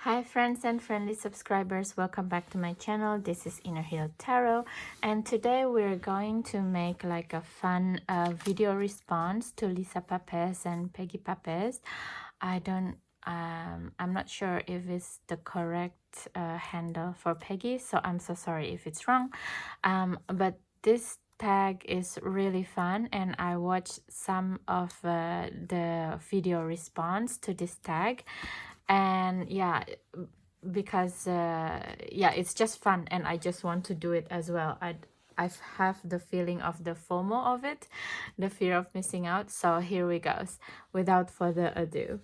Hi friends and friendly subscribers, welcome back to my channel. This is Inner Heal Tarot, and today we're going to make like a fun video response to Lisa Papez and Peggy Papez. I'm not sure if it's the correct handle for Peggy, so I'm so sorry if it's wrong. But this tag is really fun, and I watched some of the video response to this tag, and yeah, because yeah, it's just fun and I just want to do it as well. I have the feeling of the FOMO of it, the fear of missing out. So here we go, without further ado.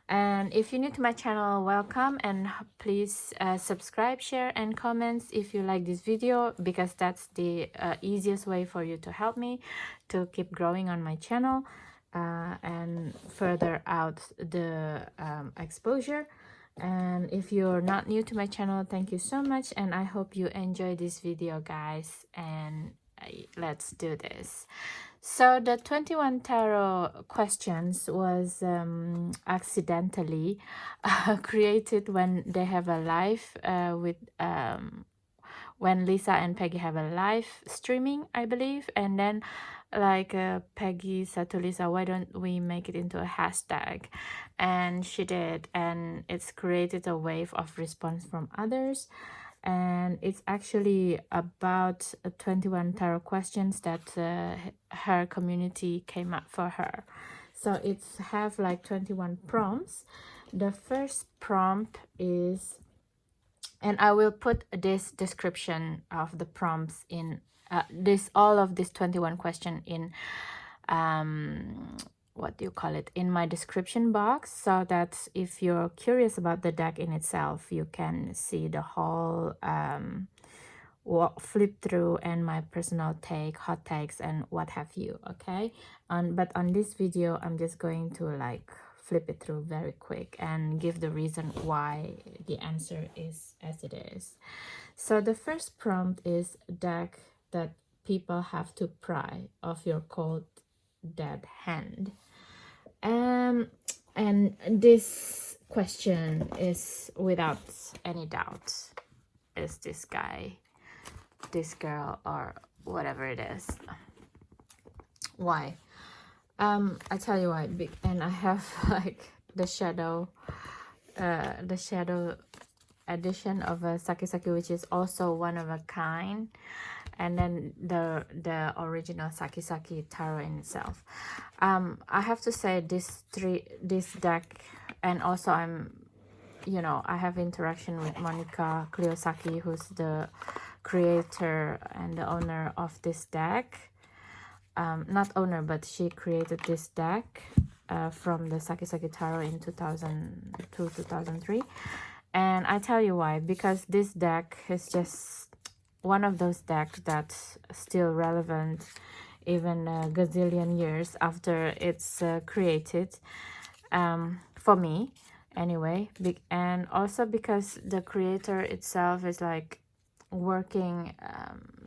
And if you're new to my channel, welcome, and please subscribe, share and comments if you like this video, because that's the easiest way for you to help me to keep growing on my channel and further out the exposure. And if you're not new to my channel, thank you so much, and I hope you enjoy this video, guys. And let's do this. So the 21 tarot questions was accidentally created when they have a live with when Lisa and Peggy have a live streaming, I believe. And then like Peggy said to Lisa, why don't we make it into a hashtag? And she did, and it's created a wave of response from others. And it's actually about 21 tarot questions that her community came up for her. So it's have like 21 prompts. The first prompt is, and I will put this description of the prompts in all of this 21 question in what do you call it, in my description box, so that if you're curious about the deck in itself, you can see the whole flip through and my personal take, hot takes and what have you. Okay, but on this video I'm just going to like flip it through very quick and give the reason why the answer is as it is. So the first prompt is deck that people have to pry of your cold dead hand. And this question is without any doubt, is this guy, this girl, or whatever it is. Why? I tell you why. And I have like the shadow edition of a Sakisaki, which is also one of a kind, and then the original Sakisaki tarot in itself. I have to say this deck, and also I have interaction with Monica Kliosaki, who's the creator and the owner of this deck. Not owner, but she created this deck from the Sakisaki Tarot in 2002, 2003. And I tell you why, because this deck is just one of those decks that's still relevant even a gazillion years after it's created, for me anyway. And also because the creator itself is like working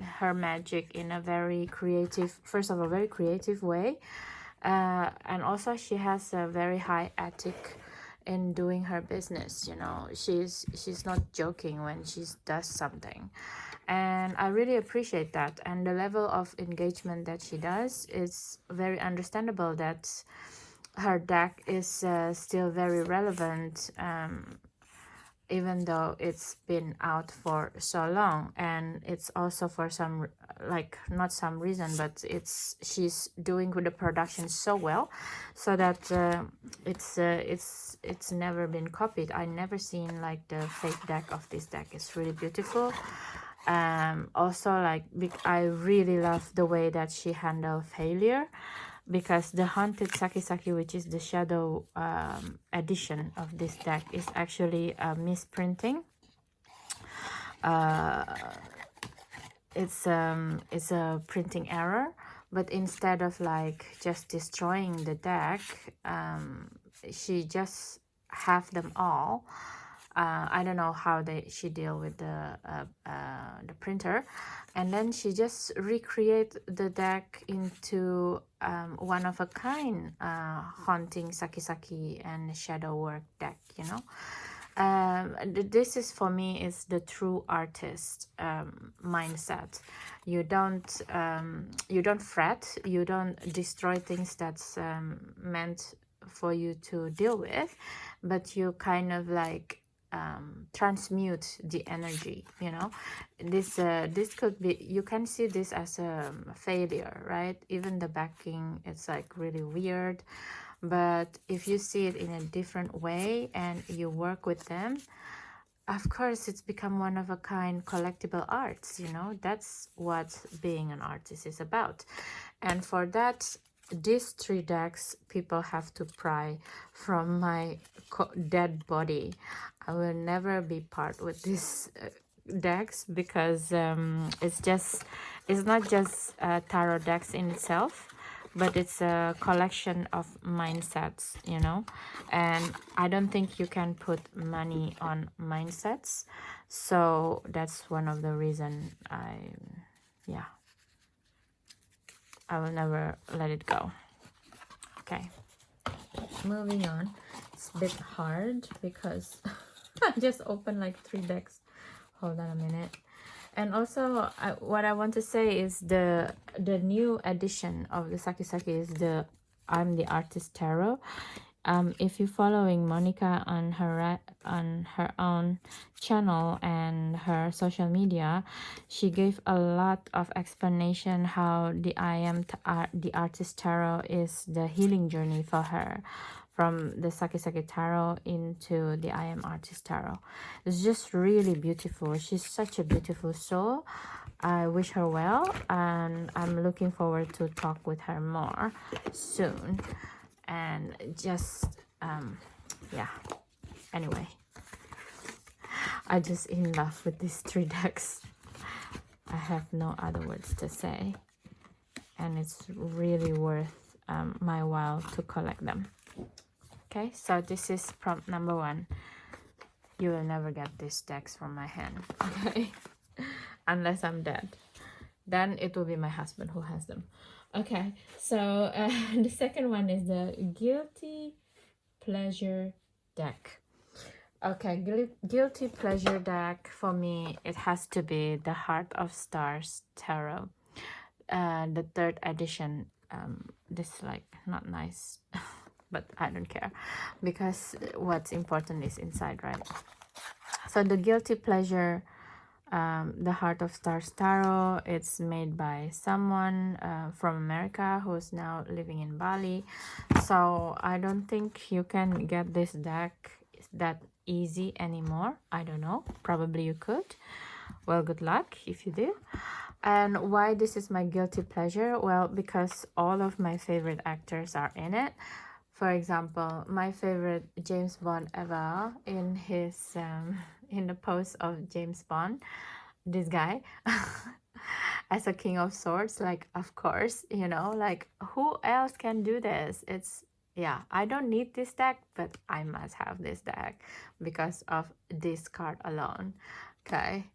her magic in a very creative, first of all, very creative way, and also she has a very high ethic in doing her business. She's not joking when she does something, and I really appreciate that. And the level of engagement that she does is very understandable, that her deck is still very relevant, even though it's been out for so long. And it's also for some, like, not some reason, but she's doing with the production so well, so that it's never been copied. I never seen like the fake deck of this deck. It's really beautiful. Also, like, I really love the way that she handled failure, because the Haunted Sakisaki, which is the shadow edition of this deck, is actually a misprinting. It's a printing error, but instead of like just destroying the deck, she just have them all. I don't know how she deal with the printer, and then she just recreate the deck into one of a kind haunting Sakisaki and shadow work deck, This is for me is the true artist mindset. You don't fret, you don't destroy things that's meant for you to deal with, but you kind of like transmute the energy, you know. This could be, you can see this as a failure, right? Even the backing, it's like really weird, but if you see it in a different way and you work with them, of course it's become one of a kind collectible arts, you know. That's what being an artist is about. And for that, these three decks people have to pry from my dead body. I will never be part with these decks because it's not just tarot decks in itself, but it's a collection of mindsets, you know. And I don't think you can put money on mindsets, so that's one of the reason yeah, I will never let it go. Okay, moving on. It's a bit hard because I just opened like 3 decks. Hold on a minute. And also, what I want to say is the new edition of the Saki Saki is the I'm the Artist Tarot. If you're following Monica on her own channel and her social media, she gave a lot of explanation how the the Artist Tarot is the healing journey for her, from the Saki Saki Tarot into the I Am Artist Tarot. It's just really beautiful. She's such a beautiful soul. I wish her well, and I'm looking forward to talk with her more soon. And just yeah, anyway, I just in love with these 3 decks. I have no other words to say, and it's really worth my while to collect them. Okay, so this is prompt number 1. You will never get these decks from my hand, okay? Unless I'm dead, then it will be my husband who has them. Okay, so the second one is the Guilty Pleasure deck. Okay, Guilty Pleasure deck, for me it has to be the Heart of Stars Tarot, the 3rd edition. This is like not nice but I don't care because what's important is inside, right? So the Guilty Pleasure, the Heart of Stars Tarot, it's made by someone from America who's now living in Bali. So I don't think you can get this deck that easy anymore. I don't know, probably you could. Well, good luck if you do. And why this is my guilty pleasure? Well, because all of my favorite actors are in it. For example, my favorite James Bond ever, in his in the pose of James Bond, this guy as a King of Swords, like, of course, you know, like, who else can do this? It's, yeah, I don't need this deck, but I must have this deck because of this card alone. Okay.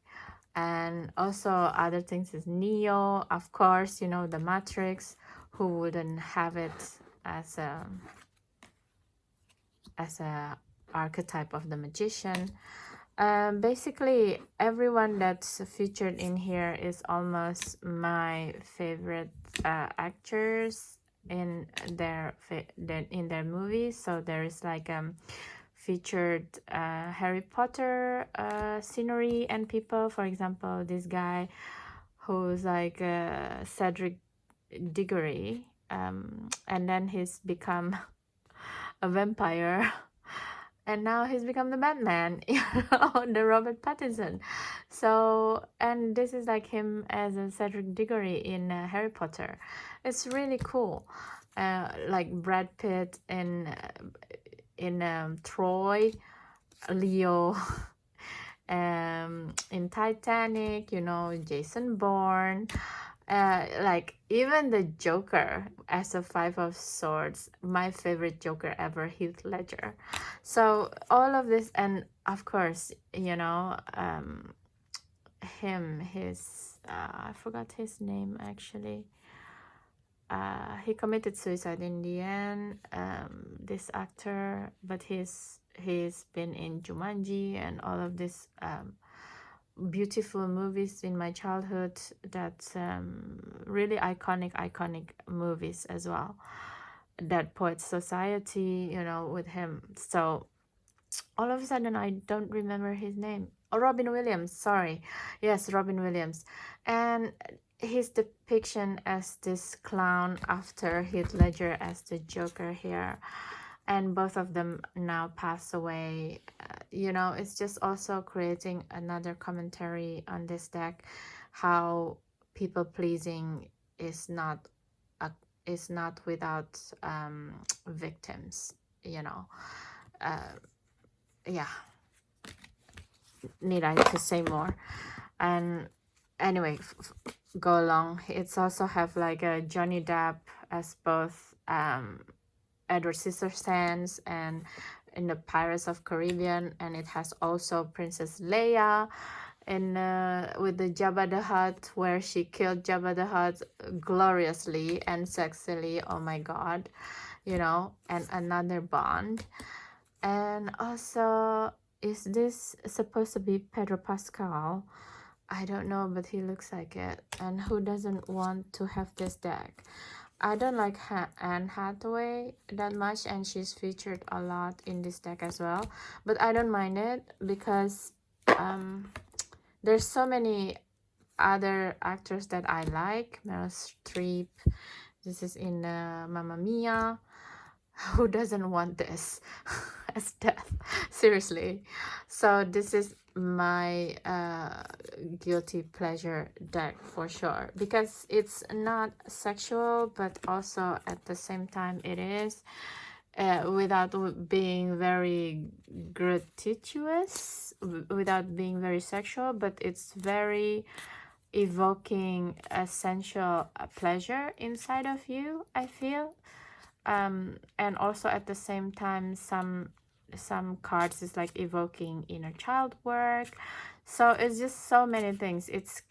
And also other things is Neo, of course, you know, the Matrix. Who wouldn't have it as a archetype of the magician? Basically everyone that's featured in here is almost my favorite actors in their movies. So there is like featured Harry Potter scenery and people. For example, this guy who's like Cedric Diggory, and then he's become a vampire and now he's become the Batman, you know, the Robert Pattinson. So, and this is like him as a Cedric Diggory in Harry Potter. It's really cool. Like Brad Pitt in Troy, Leo in Titanic, you know, Jason Bourne. Like even the Joker as a 5 of Swords, my favorite Joker ever, Heath Ledger. So all of this, and of course, you know, his I forgot his name actually. He committed suicide in the end, this actor, but he's He's been in Jumanji and all of these beautiful movies in my childhood. That's really iconic movies as well. Dead Poets Society, with him. So all of a sudden I don't remember his name. Oh, Robin Williams, sorry. Yes, Robin Williams. And his depiction as this clown after Heath Ledger as the Joker here, and both of them now pass away. It's just also creating another commentary on this deck, how people pleasing is not a, is not without victims. Uh, yeah, need I to say more? And anyway, go along. It's also have like a Johnny Depp as both Edward Scissorhands and in the Pirates of Caribbean, and it has also Princess Leia in with the Jabba the Hutt, where she killed Jabba the Hutt gloriously and sexily. Oh my God, and another Bond. And also, is this supposed to be Pedro Pascal? I don't know, but he looks like it. And who doesn't want to have this deck? I don't like Anne Hathaway that much, and she's featured a lot in this deck as well. But I don't mind it because there's so many other actors that I like. Meryl Streep. This is in Mamma Mia. Who doesn't want this as death? Seriously. So this is my guilty pleasure deck for sure, because it's not sexual, but also at the same time it is, without being very gratuitous, without being very sexual, but it's very evoking a sensual pleasure inside of you, I feel. And also at the same time, some cards is like evoking inner child work. So it's just so many things. It's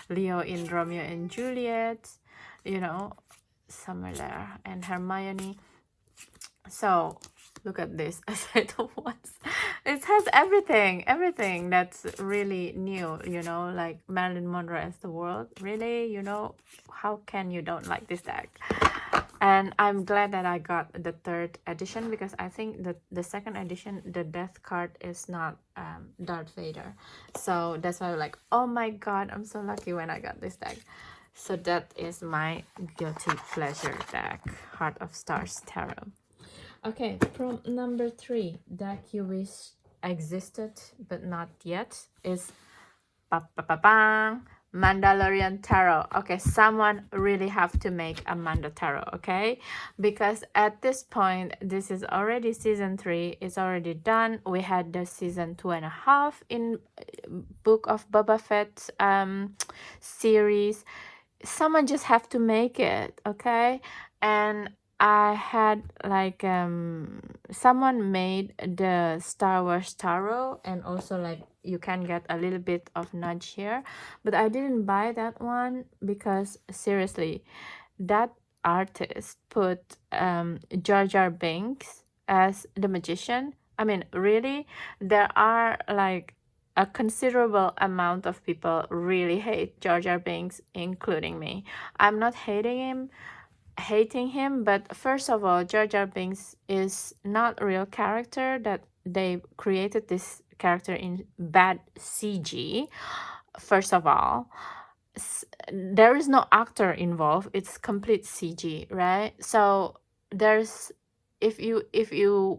Leo in Romeo and Juliet, somewhere there, and Hermione. So look at this. I said once, it has everything that's really new, like Marilyn Monroe as the world. Really, how can you don't like this deck? And I'm glad that I got the third edition, because I think the second edition, the death card is not Darth Vader. So that's why I'm like, oh my God, I'm so lucky when I got this deck. So that is my guilty pleasure deck, Heart of Stars Tarot. Okay, from number 3, deck you wish existed but not yet is Mandalorian Tarot. Okay, someone really have to make a Manda Tarot, okay? Because at this point, this is already season 3. It's already done. We had the season 2.5 in Book of Boba Fett series. Someone just have to make it, okay? And I had like someone made the Star Wars Tarot, and also like you can get a little bit of nudge here, but I didn't buy that one because seriously, that artist put Jar Jar Binks as the magician. I mean, really, there are like a considerable amount of people really hate Jar Jar Binks, including me. I'm not hating him, but first of all, Jar Jar Binks is not a real character. That they created this character in bad CG. First of all, there is no actor involved. It's complete CG, right? So there's, if you're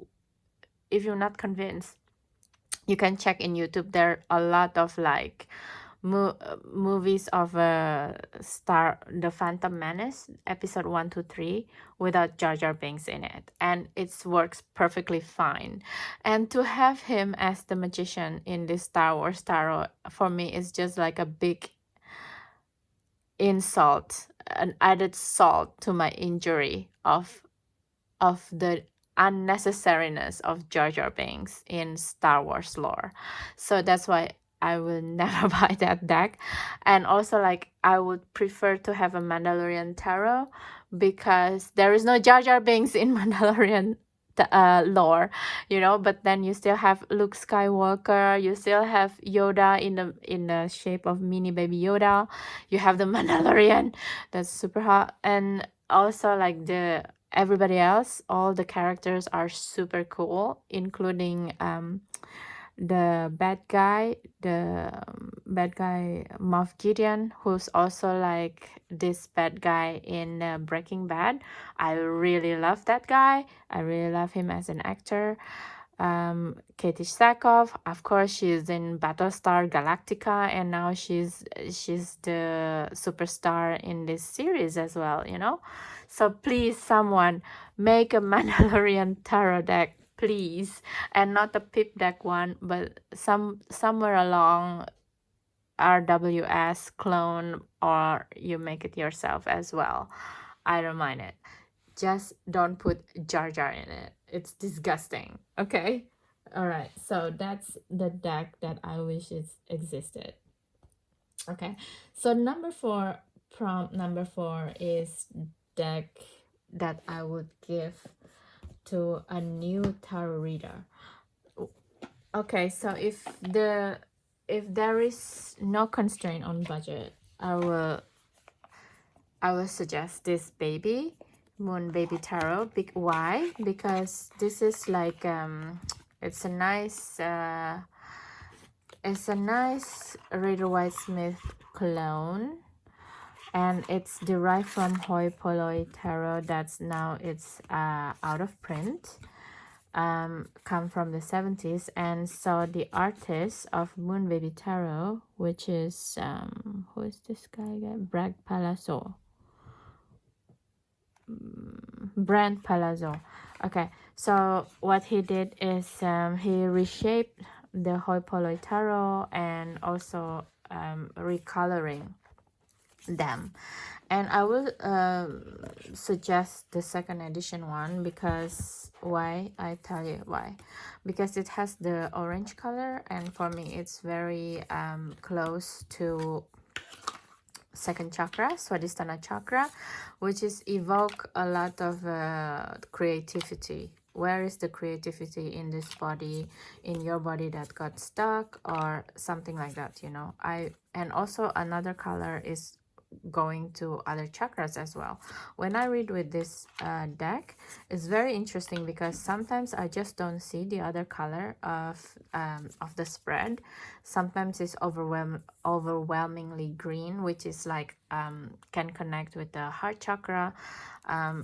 not convinced, you can check in YouTube. There are a lot of like movies of the Phantom Menace episode 1 to 3 without Jar Jar Binks in it, and it works perfectly fine. And to have him as the magician in this Star Wars Tarot, for me, is just like a big insult, an added salt to my injury of the unnecessariness of Jar Jar Binks in Star Wars lore. So that's why I will never buy that deck. And also, like, I would prefer to have a Mandalorian Tarot, because there is no Jar Jar Binks in Mandalorian lore, you know. But then you still have Luke Skywalker, you still have Yoda in the shape of mini baby Yoda, you have the Mandalorian, that's super hot, and also like the everybody else, all the characters are super cool, including the bad guy Moff Gideon, who's also like this bad guy in Breaking Bad. I really love that guy. I really love him as an actor. Katie Sackhoff, of course, she's in Battlestar Galactica, and now she's the superstar in this series as well, you know. So please, someone make a Mandalorian tarot deck, please, and not the pip deck one, but somewhere along RWS clone, or you make it yourself as well. I don't mind it. Just don't put Jar Jar in it. It's disgusting. Okay? Alright, so that's the deck that I wish it existed. Okay, so prompt number 4 is deck that I would give to a new tarot reader. Okay, so if there is no constraint on budget, I will suggest this Moon Baby Tarot. Why? Because this is like it's a nice Rider-Waite-Smith clone, and it's derived from Hoi Polloi Tarot. That's now it's out of print. Come from the 70s, and so the artist of Moon Baby Tarot, which is who is this guy again? Brent Palazzo. Okay, so what he did is he reshaped the Hoi Polloi Tarot and also recoloring them. And I will suggest the second edition one, because why? I tell you why. Because it has the orange color, and for me it's very close to second chakra, Swadhisthana chakra, which is evoke a lot of creativity. Where is the creativity in this body, in your body that got stuck or something like that, you know. And also another color is going to other chakras as well. When I read with this deck, it's very interesting because sometimes I just don't see the other color of the spread. Sometimes it's overwhelmingly green, which is like can connect with the heart chakra.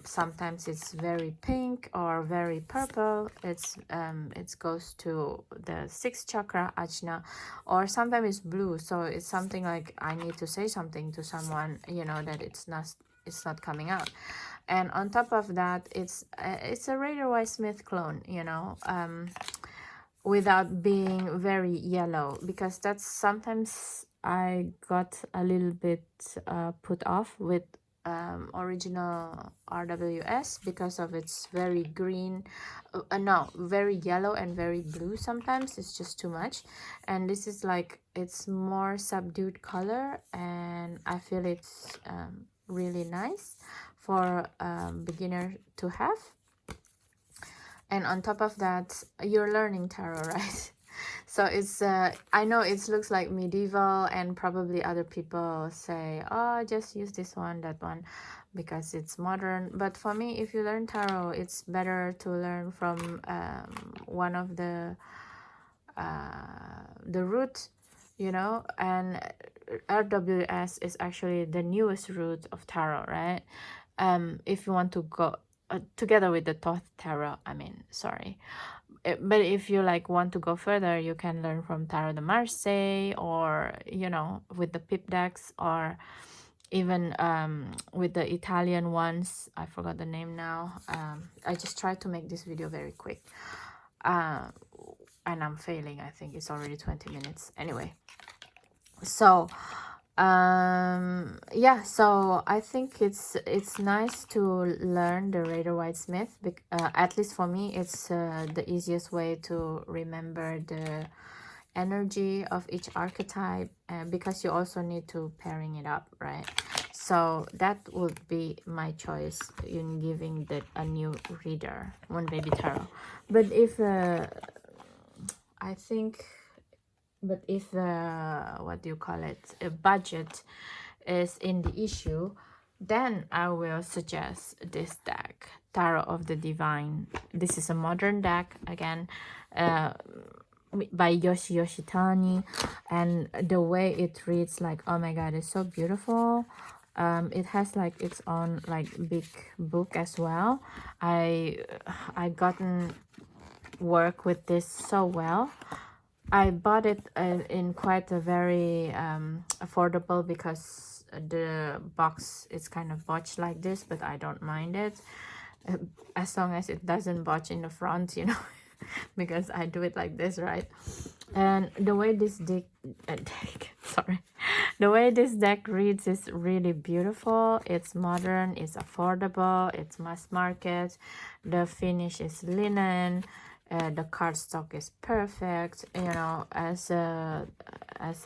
Sometimes it's very pink or very purple. It goes to the sixth chakra, Ajna, or sometimes it's blue. So it's something like I need to say something to someone, you know, that it's not coming out. And on top of that, it's a Rider-Waite-Smith clone, you know, without being very yellow, because that's sometimes I got a little bit put off with original RWS because of its very green, no, very yellow and very blue. Sometimes it's just too much, and this is like it's more subdued color, and I feel it's really nice for beginner to have. And on top of that, you're learning tarot, right? So it's I know it looks like medieval, and probably other people say, oh, just use this one, that one, because it's modern. But for me, if you learn tarot, it's better to learn from one of the root, you know. And RWS is actually the newest root of tarot, right? If you want to go together with the Thoth Tarot, I mean, sorry. But if you like want to go further, you can learn from Tarot de Marseille, or you know, with the pip decks, or even with the Italian ones. I forgot the name now. I just tried to make this video very quick, and I'm failing. I think it's already 20 minutes anyway. So yeah, so I think it's nice to learn the Rider-Waite-Smith, at least for me. It's the easiest way to remember the energy of each archetype, because you also need to pairing it up, right? So that would be my choice in giving that a new reader, Moon Baby Tarot. But if I think, but if what do you call it, a budget is in the issue, then I will suggest this deck, Tarot of the Divine. This is a modern deck again, uh, by Yoshi Yoshitani, and the way it reads, like, oh my god, it's so beautiful. It has like its own like big book as well. I gotten work with this so well. I bought it in quite a very affordable, because the box is kind of botched like this, but I don't mind it, as long as it doesn't botch in the front, you know, because I do it like this, right? And the way this sorry, the way this deck reads is really beautiful. It's modern, it's affordable, it's mass market. The finish is linen. The cardstock is perfect. You know, as a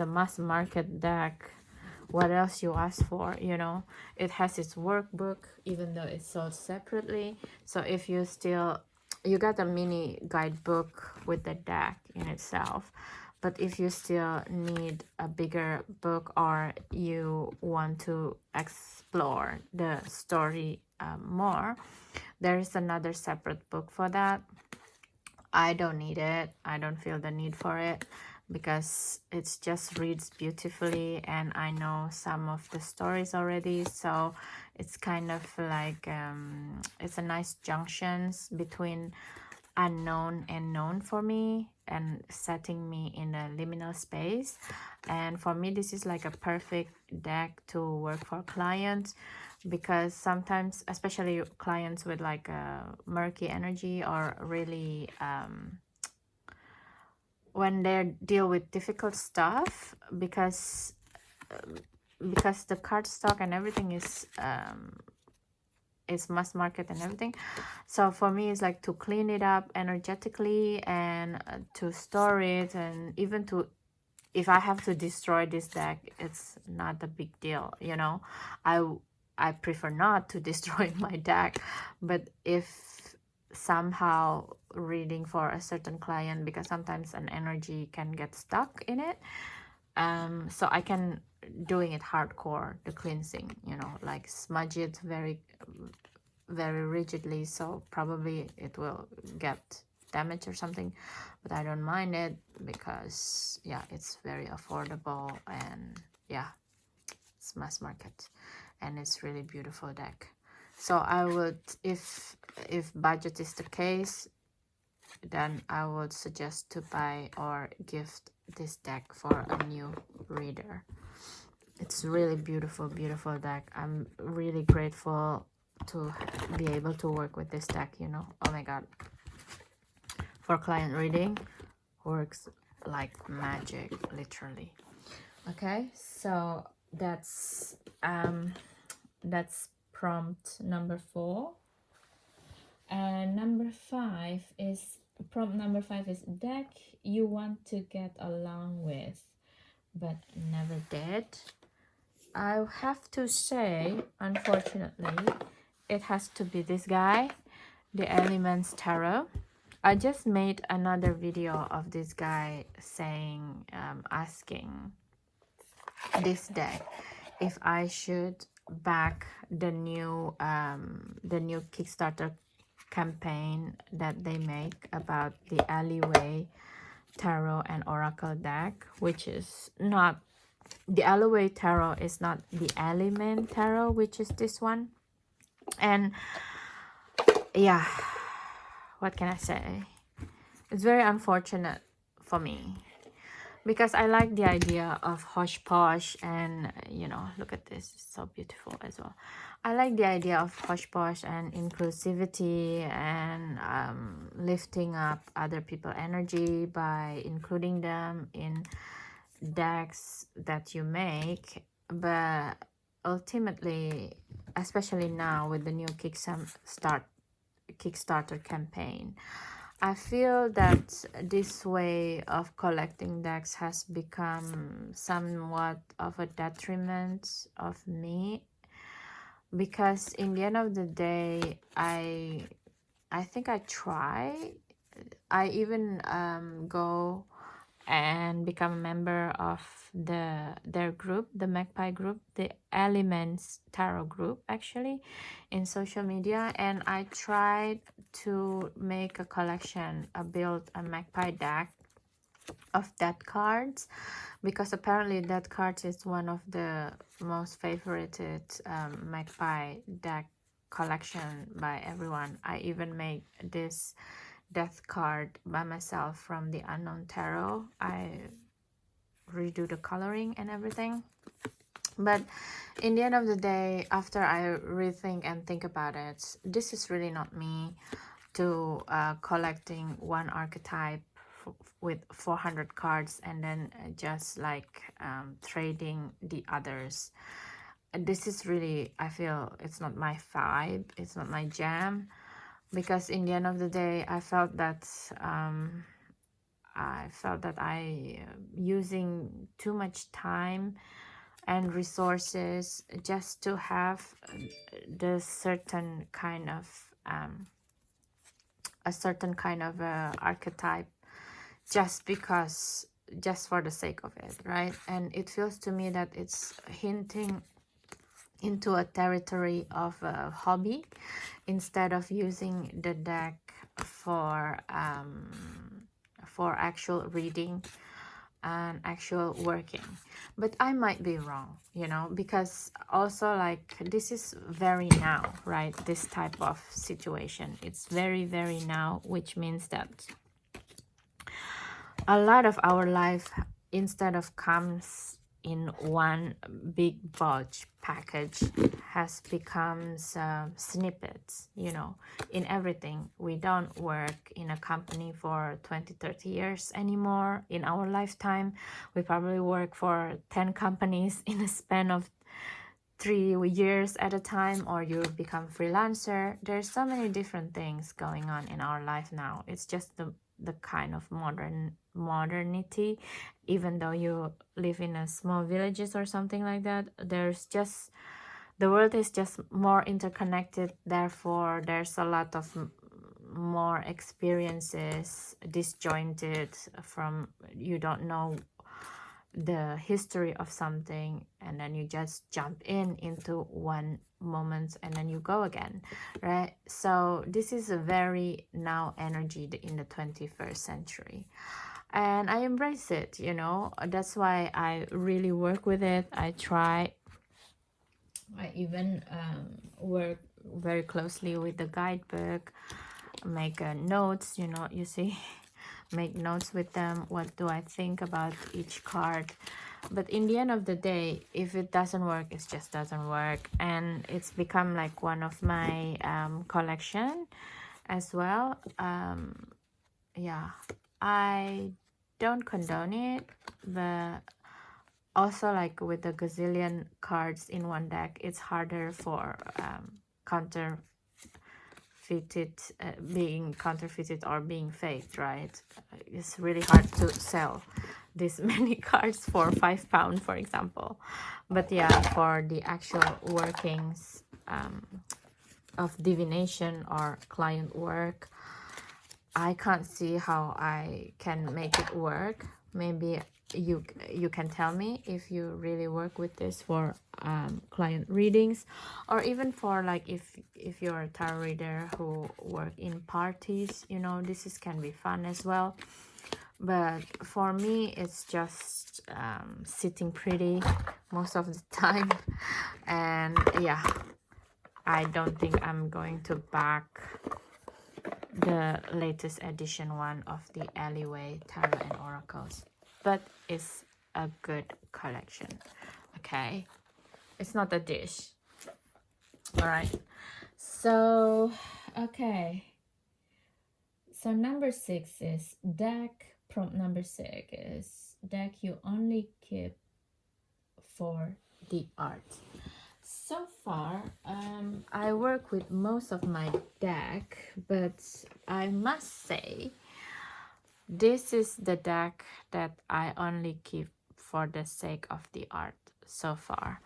mass market deck, what else you ask for? You know, it has its workbook, even though it's sold separately. So if you still, you got a mini guidebook with the deck in itself, but if you still need a bigger book, or you want to explore the story more, there is another separate book for that. I don't need it. I don't feel the need for it, because it just reads beautifully, and I know some of the stories already, so it's kind of like it's a nice junctions between unknown and known for me, and setting me in a liminal space. And for me, this is like a perfect deck to work for clients, because sometimes, especially clients with like a murky energy, or really when they deal with difficult stuff, because the cardstock and everything is mass market and everything. So for me, it's like to clean it up energetically, and to store it, and even to, if I have to destroy this deck, it's not a big deal, you know. I prefer not to destroy my deck, but if somehow reading for a certain client, because sometimes an energy can get stuck in it, so I can doing it hardcore, the cleansing, you know, like smudge it very rigidly, so probably it will get damaged or something, but I don't mind it, because yeah, it's very affordable, and yeah, it's mass market, and it's really beautiful deck. So I would, if budget is the case, then I would suggest to buy or gift this deck for a new reader. It's really beautiful deck. I'm really grateful to be able to work with this deck, you know. Oh my god, for client reading, works like magic, literally. Okay, so that's prompt number 4. And prompt number 5 is deck you want to get along with but never did. I have to say, unfortunately, it has to be this guy, the Elements Tarot. I just made another video of this guy saying, asking this deck if I should back the new Kickstarter campaign that they make about the Alleyway Tarot and Oracle deck, which is not the Alleyway Tarot, is not the Element Tarot, which is this one. And yeah, what can I say? It's very unfortunate for me, because I like the idea of Hush Posh, and you know, look at this, it's so beautiful as well. I like the idea of Hush Posh and inclusivity, and lifting up other people's energy by including them in decks that you make. But ultimately, especially now with the new Kickstarter campaign, I feel that this way of collecting decks has become somewhat of a detriment of me, because in the end of the day, I think I try. I even go and become a member of their group, the Magpie group, the Elements Tarot group, actually, in social media. And I tried to make a collection, build a Magpie deck of that cards, because apparently that card is one of the most favorited Magpie deck collection by everyone. I even made this death card by myself from the Unknown Tarot. I redo the coloring and everything. But in the end of the day, after I rethink and think about it, this is really not me to collecting one archetype with 400 cards and then just like trading the others. This is really, I feel it's not my vibe, it's not my jam, because in the end of the day, I felt that I using too much time and resources just to have the certain kind of a certain kind of archetype, just because, just for the sake of it, right? And it feels to me that it's hinting into a territory of a hobby instead of using the deck for actual reading and actual working. But I might be wrong, you know, because also like this is very now, right? This type of situation, it's very, very now, which means that a lot of our life, instead of comes in one big bulge package, has become snippets, you know, in everything. We don't work in a company for 20-30 years anymore in our lifetime. We probably work for 10 companies in a span of 3 years at a time, or you become freelancer. There's so many different things going on in our life now. It's just the kind of modernity. Even though you live in a small villages or something like that, there's just, the world is just more interconnected. Therefore there's a lot of more experiences disjointed from, you don't know the history of something, and then you just jump into one moment and then you go again, right? So this is a very now energy in the 21st century, and I embrace it, you know. That's why I really work with it. I try, I even work very closely with the guidebook, make notes, you know, you see, make notes with them. What do I think about each card? But in the end of the day, if it doesn't work, it just doesn't work. And it's become like one of my collection as well. Yeah, I don't condone it, but also like with the gazillion cards in one deck, it's harder for counterfeited, being counterfeited or being faked, right? It's really hard to sell this many cards for £5, for example. But yeah, for the actual workings of divination or client work, I can't see how I can make it work. Maybe you can tell me if you really work with this for client readings, or even for like if you're a tarot reader who work in parties, you know, this is can be fun as well. But for me, it's just sitting pretty most of the time. And yeah, I don't think I'm going to back the latest edition one of the Alleyway Tarot and Oracles, but it's a good collection. Okay, it's not a dish. All right, so okay, so number 6 is deck. Prompt number 6 is deck you only keep for the art. So far, I work with most of my deck, but I must say this is the deck that I only keep for the sake of the art so far.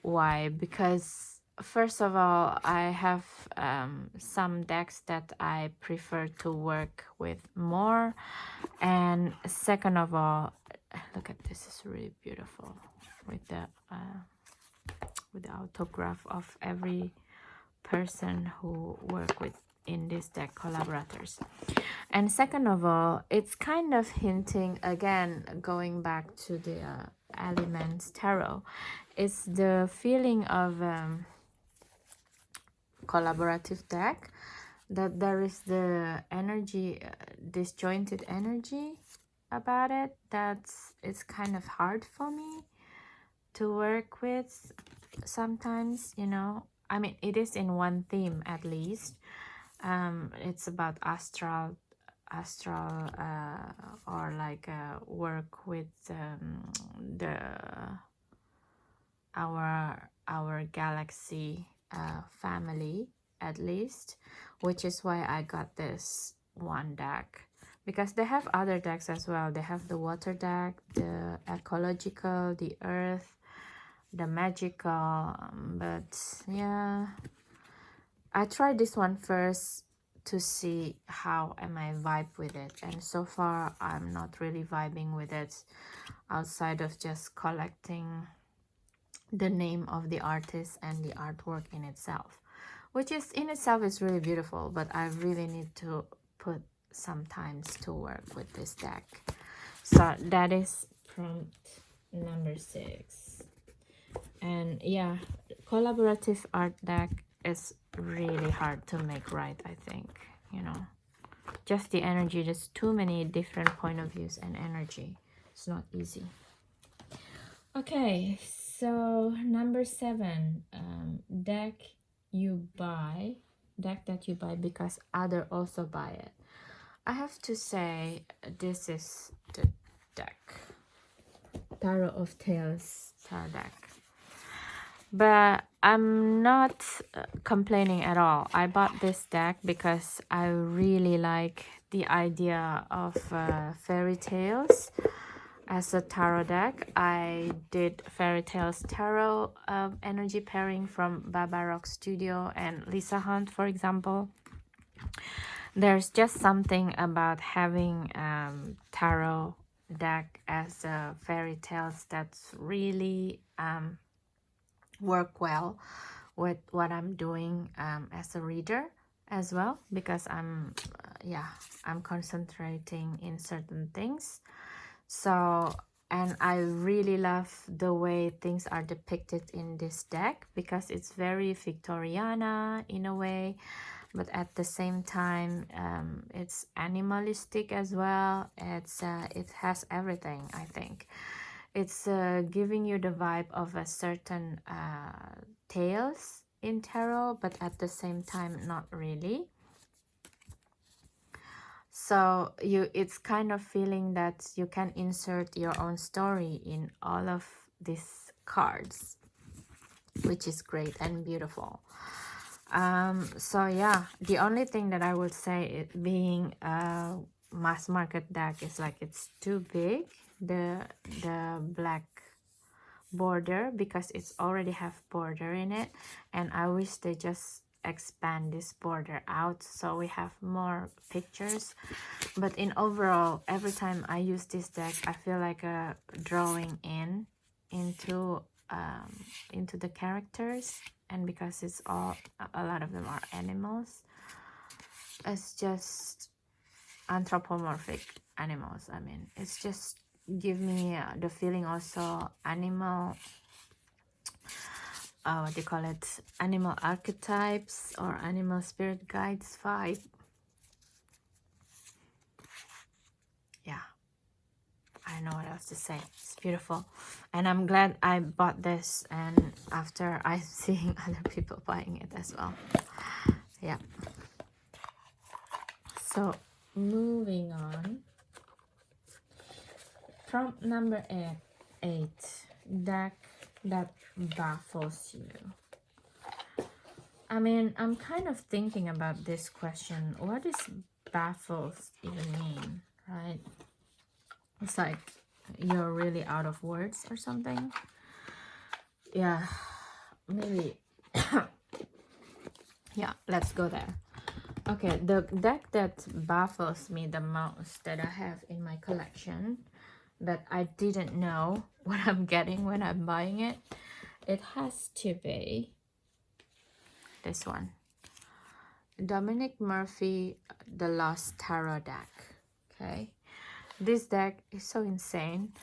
Why? Because first of all, I have some decks that I prefer to work with more. And second of all, look at this, is really beautiful with the autograph of every person who work with in this deck, collaborators. And second of all, it's kind of hinting again, going back to the elements tarot, it's the feeling of collaborative deck, that there is the energy, disjointed energy about it, that's it's kind of hard for me to work with sometimes, you know. I mean, it is in one theme at least. It's about astral or like work with the our galaxy family at least, which is why I got this one deck, because they have other decks as well. They have the water deck, the ecological, the earth, the magical, but yeah, I tried this one first to see how am I vibe with it, and so far I'm not really vibing with it outside of just collecting the name of the artist and the artwork in itself, which is in itself is really beautiful, but I really need to put some times to work with this deck. So that is prompt number 6. And yeah, collaborative art deck is really hard to make right, I think, you know. Just the energy, just too many different point of views and energy. It's not easy. Okay, so number 7, deck that you buy because other also buy it. I have to say, this is the deck, Tarot of Tales tarot deck. But I'm not complaining at all. I bought this deck because I really like the idea of fairy tales as a tarot deck. I did Fairy Tales Tarot energy pairing from Baba Rock Studio and Lisa Hunt, for example. There's just something about having tarot deck as a fairy tales that's really work well with what I'm doing as a reader as well, because I'm concentrating in certain things. So, and I really love the way things are depicted in this deck, because it's very Victoriana in a way, but at the same time it's animalistic as well. It has everything. I think it's giving you the vibe of a certain tales in tarot, but at the same time not really. So it's kind of feeling that you can insert your own story in all of these cards, which is great and beautiful. So yeah, the only thing that I would say, it being a mass market deck, is like it's too big, the black border, because it's already have border in it, and I wish they just expand this border out so we have more pictures. But in overall, every time I use this deck, I feel like drawing into the characters, and because it's all, a lot of them are animals, it's just anthropomorphic animals. I mean, it's just give me the feeling also animal, what do you call it, animal archetypes or animal spirit guides vibe. Yeah, I don't know what else to say. It's beautiful, and I'm glad I bought this, and after I'm seeing other people buying it as well. Yeah, so moving on, prompt number 8, deck that baffles you. I mean, I'm kind of thinking about this question. What does baffles even mean, right? It's like you're really out of words or something. Yeah, maybe Yeah, let's go there. Okay, the deck that baffles me the most that I have in my collection, that I didn't know what I'm getting when I'm buying it, it has to be this one. Dominic Murphy, The Lost Tarot deck. Okay, this deck is so insane.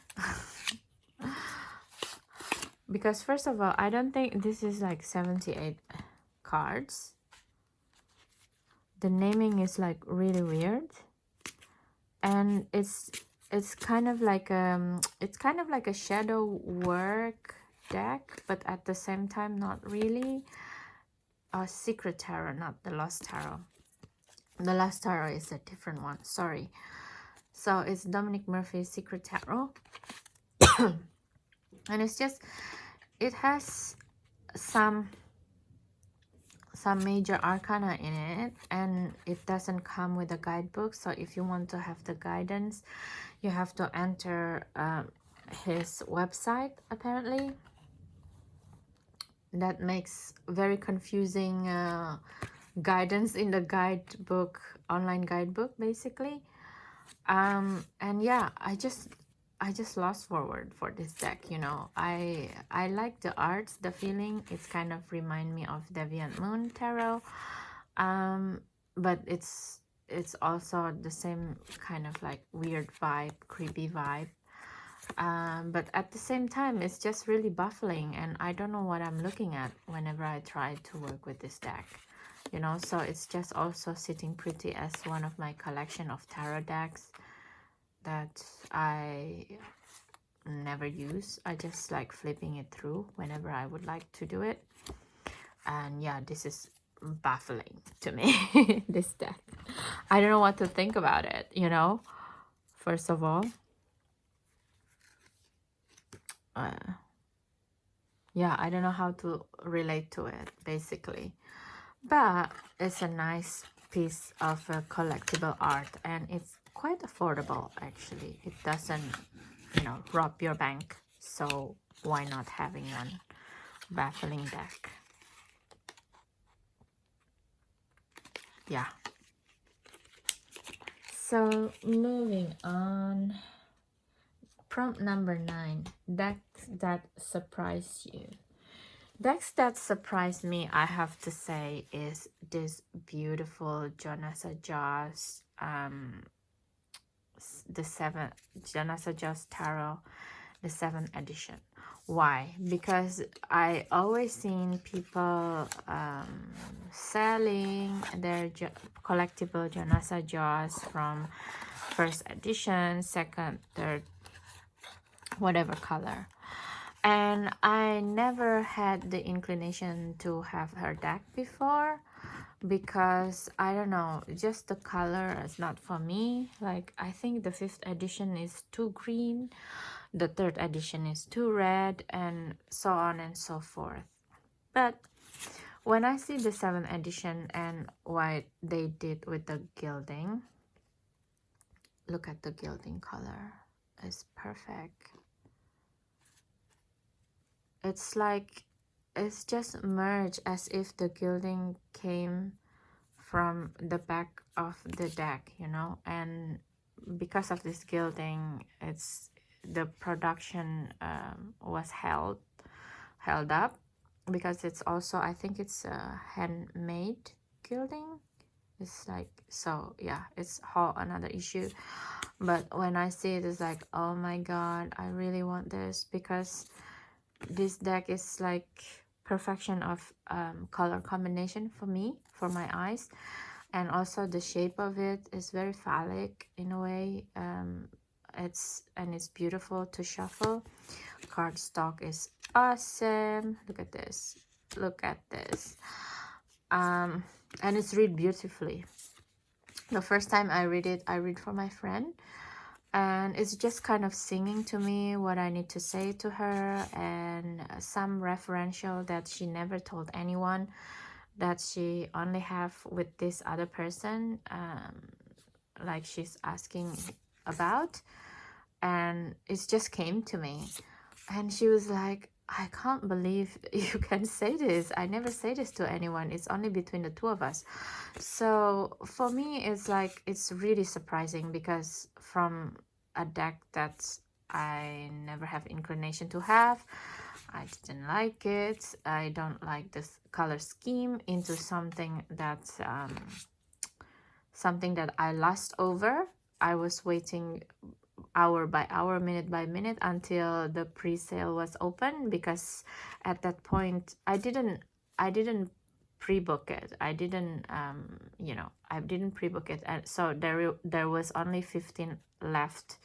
Because first of all, I don't think this is like 78 cards. The naming is like really weird, and it's kind of like a shadow work deck, but at the same time not really. Secret Tarot, not the Lost Tarot. The Lost Tarot is a different one, sorry. So it's Dominic Murphy's Secret Tarot. And it's just, it has some major arcana in it, and it doesn't come with a guidebook. So if you want to have the guidance, you have to enter his website, apparently. That makes very confusing guidance in the guidebook, online guidebook, basically. And yeah, I just lost forward for this deck, you know. I like the arts, the feeling. It's kind of remind me of Deviant Moon Tarot, but it's also the same kind of like weird vibe, creepy vibe. But at the same time, it's just really baffling, and I don't know what I'm looking at whenever I try to work with this deck, you know. So it's just also sitting pretty as one of my collection of tarot decks that I never use. I just like flipping it through whenever I would like to do it. And yeah, this is baffling to me. This deck, I don't know what to think about it, you know. First of all, yeah, I don't know how to relate to it, basically. But it's a nice piece of collectible art, and it's quite affordable, actually. It doesn't, you know, rob your bank. So why not having one? Baffling deck. Yeah. So moving on. Prompt number 9. Decks that surprise you. Decks that surprised me, I have to say, is this beautiful Jonasa Joss, the 7th Jonasa Joss Tarot, the 7th edition. Why? Because I always seen people selling their collectible Jonasa Joss from 1st edition, 2nd, 3rd, whatever color. And I never had the inclination to have her deck before, because I don't know, just the color is not for me. Like, I think the 5th edition is too green, the 3rd edition is too red, and so on and so forth. But when I see the 7th edition and what they did with the gilding, look at the gilding color, it's perfect. It's like, it's just merged as if the gilding came from the back of the deck, you know. And because of this gilding, it's the production was held up, because it's also, I think it's a handmade gilding. It's like, so yeah, it's whole another issue. But when I see it, it's like, oh my god, I really want this, because this deck is like perfection of color combination for me, for my eyes. And also the shape of it is very phallic in a way. It's beautiful to shuffle. Cardstock is awesome. Look at this, and it's read beautifully. The first time I read it, I read for my friend, and it's just kind of singing to me what I need to say to her, and some referential that she never told anyone, that she only have with this other person, like she's asking about. And it just came to me, and she was like, I can't believe you can say this. I never say this to anyone. It's only between the two of us. So for me, it's like, it's really surprising because from a deck that I never have inclination to have, I didn't like it. I don't like this color scheme into something that I lost over. I was waiting hour by hour, minute by minute until the pre-sale was open, because at that point I didn't pre-book it. I didn't I didn't pre-book it, and so there was only 15 left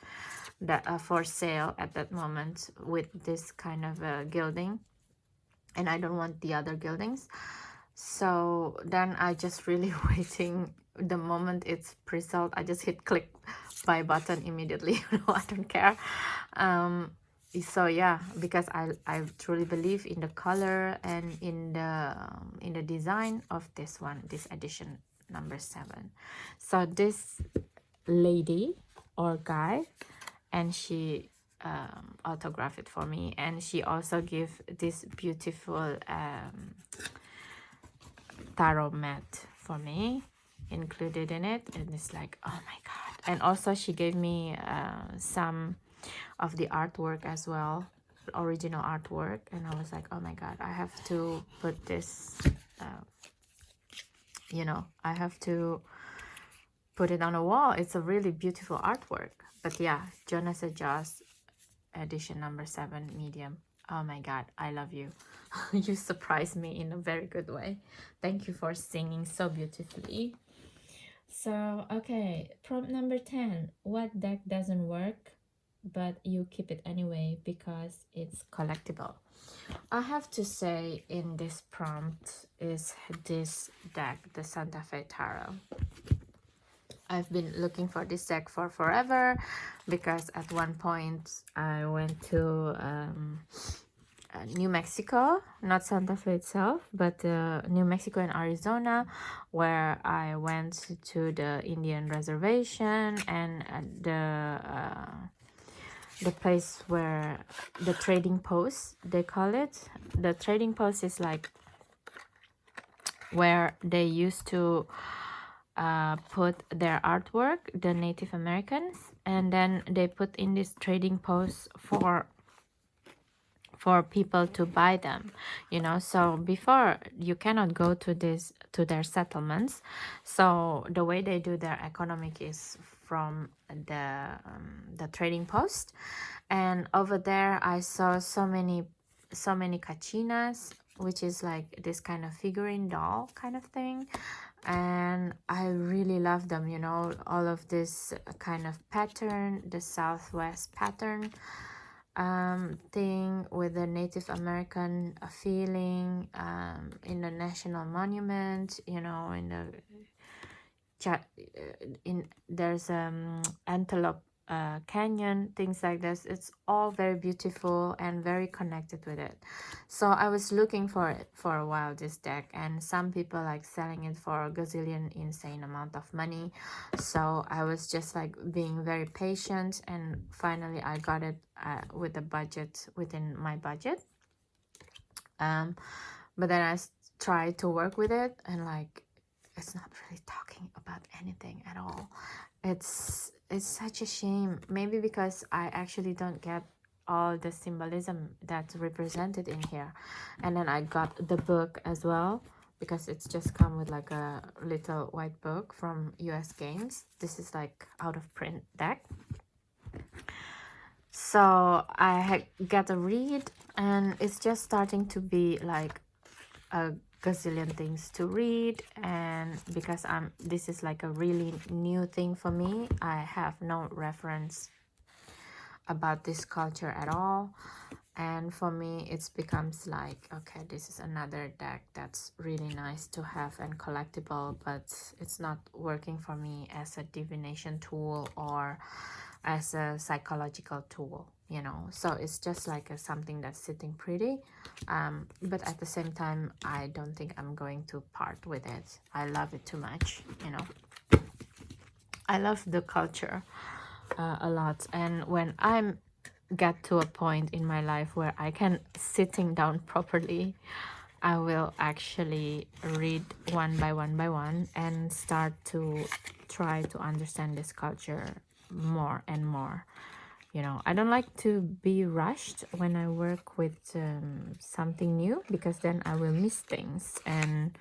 that for sale at that moment with this kind of gilding, and I don't want the other gildings. So then I just really waiting. The moment it's pre-sold, I just hit click buy button immediately. I don't care. So yeah, because I truly believe in the color and in the design of this one, this edition number 7. So this lady or guy, and she autographed it for me, and she also gave this beautiful tarot mat for me included in it, and it's like, oh my god. And also she gave me some of the artwork as well, original artwork, and I was like, oh my god, I have to put this I have to put it on a wall. It's a really beautiful artwork. But yeah, Jonas Adjust edition number 7 medium. Oh my god, I love you. You surprised me in a very good way. Thank you for singing so beautifully. So okay, prompt number 10. What deck doesn't work but you keep it anyway because it's collectible? I have to say, in this prompt is this deck, the Santa Fe Tarot. I've been looking for this deck for forever, because at one point I went to New Mexico, not Santa Fe itself, but New Mexico and Arizona, where I went to the Indian reservation and the place where the trading post, they call it. The trading post is like where they used to put their artwork, the Native Americans, and then they put in this trading post for people to buy them, so before you cannot go to their settlements. So the way they do their economic is from the trading post. And over there I saw so many cachinas, which is like this kind of figurine doll kind of thing, and I really love them, all of this kind of pattern, the Southwest pattern thing with the Native American feeling, in the national monument, there's Antelope Canyon, things like this. It's all very beautiful and very connected with it. So I was looking for it for a while, this deck, and some people like selling it for a gazillion insane amount of money. So I was just like being very patient, and finally I got it with the budget, within my budget. But then I tried to work with it, and like, it's not really talking about anything at all. It's such a shame. Maybe because I actually don't get all the symbolism that's represented in here. And then I got the book as well, because it's just come with like a little white book from US Games. This is like out of print deck. So I got a read, and it's just starting to be like a gazillion things to read. And because this is like a really new thing for me, I have no reference about this culture at all, and for me it becomes like, okay, this is another deck that's really nice to have and collectible, but it's not working for me as a divination tool or as a psychological tool, so it's just like something that's sitting pretty, but at the same time I don't think I'm going to part with it. I love it too much. I love the culture a lot, and when I'm get to a point in my life where I can sitting down properly, I will actually read one by one and start to try to understand this culture more and more. You know, I don't like to be rushed when I work with something new, because then I will miss things, and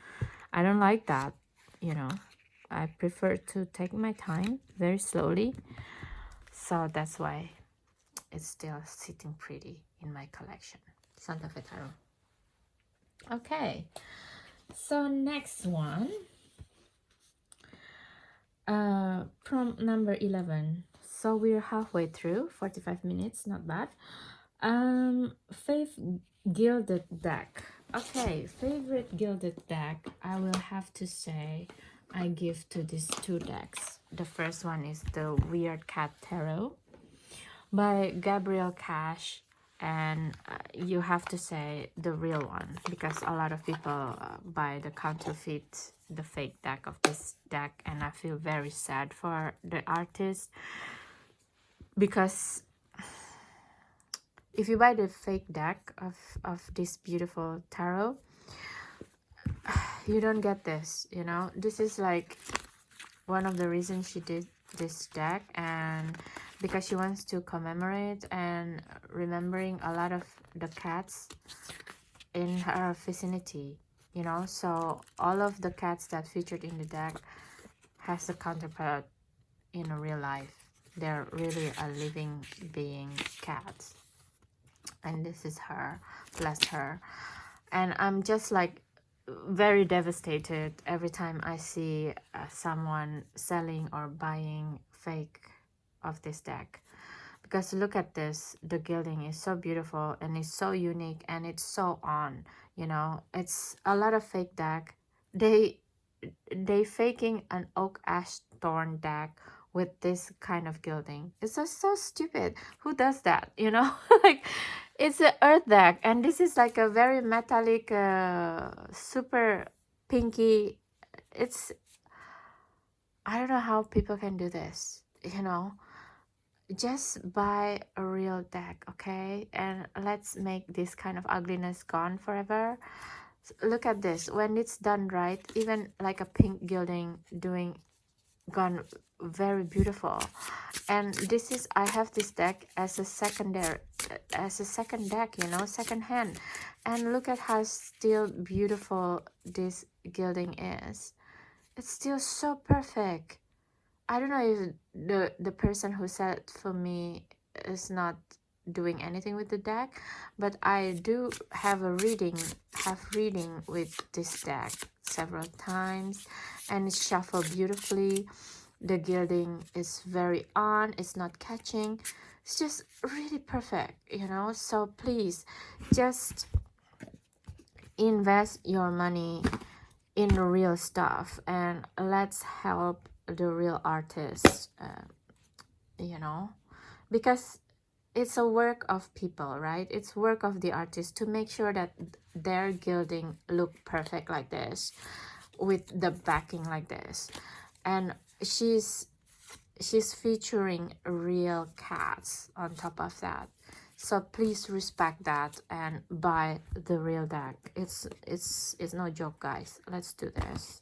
I don't like that. You know, I prefer to take my time very slowly, so that's why it's still sitting pretty in my collection. Santa Fe Tarot. Okay, so next one, prompt number 11. So we're halfway through, 45 minutes, not bad. Faith Gilded Deck. Okay, favorite gilded deck, I will have to say I give to these two decks. The first one is the Weird Cat Tarot by Gabriel Cash, and you have to say the real one, because a lot of people buy the counterfeit, the fake deck of this deck, and I feel very sad for the artist, because if you buy the fake deck of this beautiful tarot, you don't get this, you know. This is like one of the reasons she did this deck, and because she wants to commemorate and remembering a lot of the cats in her vicinity, you know. So all of the cats that featured in the deck has a counterpart in a real life. They're really a living being cats, and this is her, bless her. And I'm just like very devastated every time I see someone selling or buying fake of this deck, because look at this, the gilding is so beautiful and it's so unique and it's so on, you know. It's a lot of fake deck. They faking an oak ash thorn deck with this kind of gilding. It's just so stupid. Who does that, you know? Like, it's an earth deck, and this is like a very metallic, super pinky. It's, I don't know how people can do this, you know. Just buy a real deck, okay? And let's make this kind of ugliness gone forever. Look at this. When it's done right, even like a pink gilding doing gone very beautiful. And this is, I have this deck as a secondary, as a second deck, you know, second hand. And look at how still beautiful this gilding is. It's still so perfect. I don't know if the person who said it for me is not doing anything with the deck, but I do have reading with this deck several times, and it's shuffled beautifully. The gilding is very on, it's not catching. It's just really perfect, you know. So please just invest your money in real stuff, and let's help the real artists, you know, because it's a work of people, right? It's work of the artist to make sure that their gilding look perfect like this, with the backing like this. And she's featuring real cats on top of that. So please respect that and buy the real deck. It's no joke, guys. Let's do this.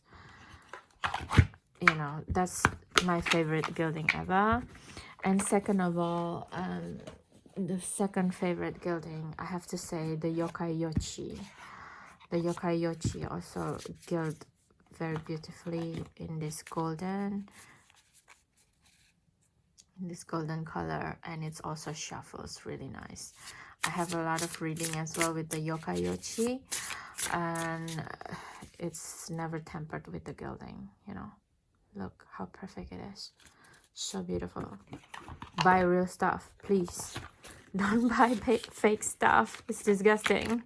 You know, that's my favorite gilding ever. And second of all, the second favorite gilding, I have to say the Yokai Yochi. The Yokai Yochi also gild very beautifully in this golden color, and it's also shuffles really nice. I have a lot of reading as well with the Yokai Yochi, and it's never tempered with the gilding, you know. Look how perfect it is. So beautiful. Buy real stuff, please. Don't buy fake stuff. It's disgusting.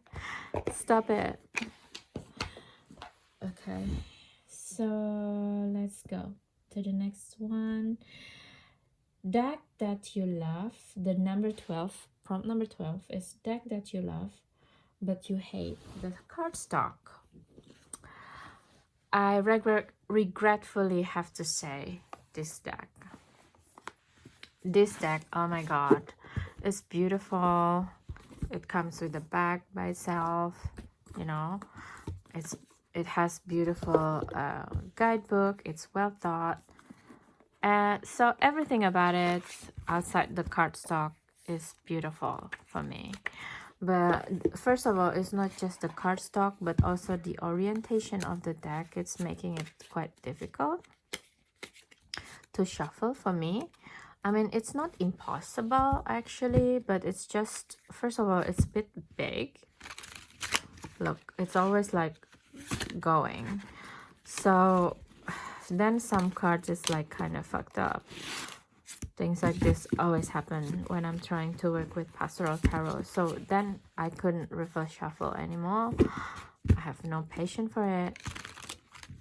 Stop it. Okay, so let's go to the next one. Deck that you love. The number 12, prompt number 12 is deck that you love but you hate. The cardstock. I regretfully have to say this deck. This deck, oh my god, is beautiful. It comes with a bag by itself, you know. It has beautiful guidebook. It's well thought. And so everything about it outside the cardstock is beautiful for me. But first of all, it's not just the cardstock, but also the orientation of the deck. It's making it quite difficult to shuffle for me. I mean, it's not impossible actually, but it's just, first of all, it's a bit big. Look, it's always like going. So then some cards is like kind of fucked up. Things like this always happen when I'm trying to work with Pastoral Tarot. So then I couldn't reverse shuffle anymore. I have no patience for it.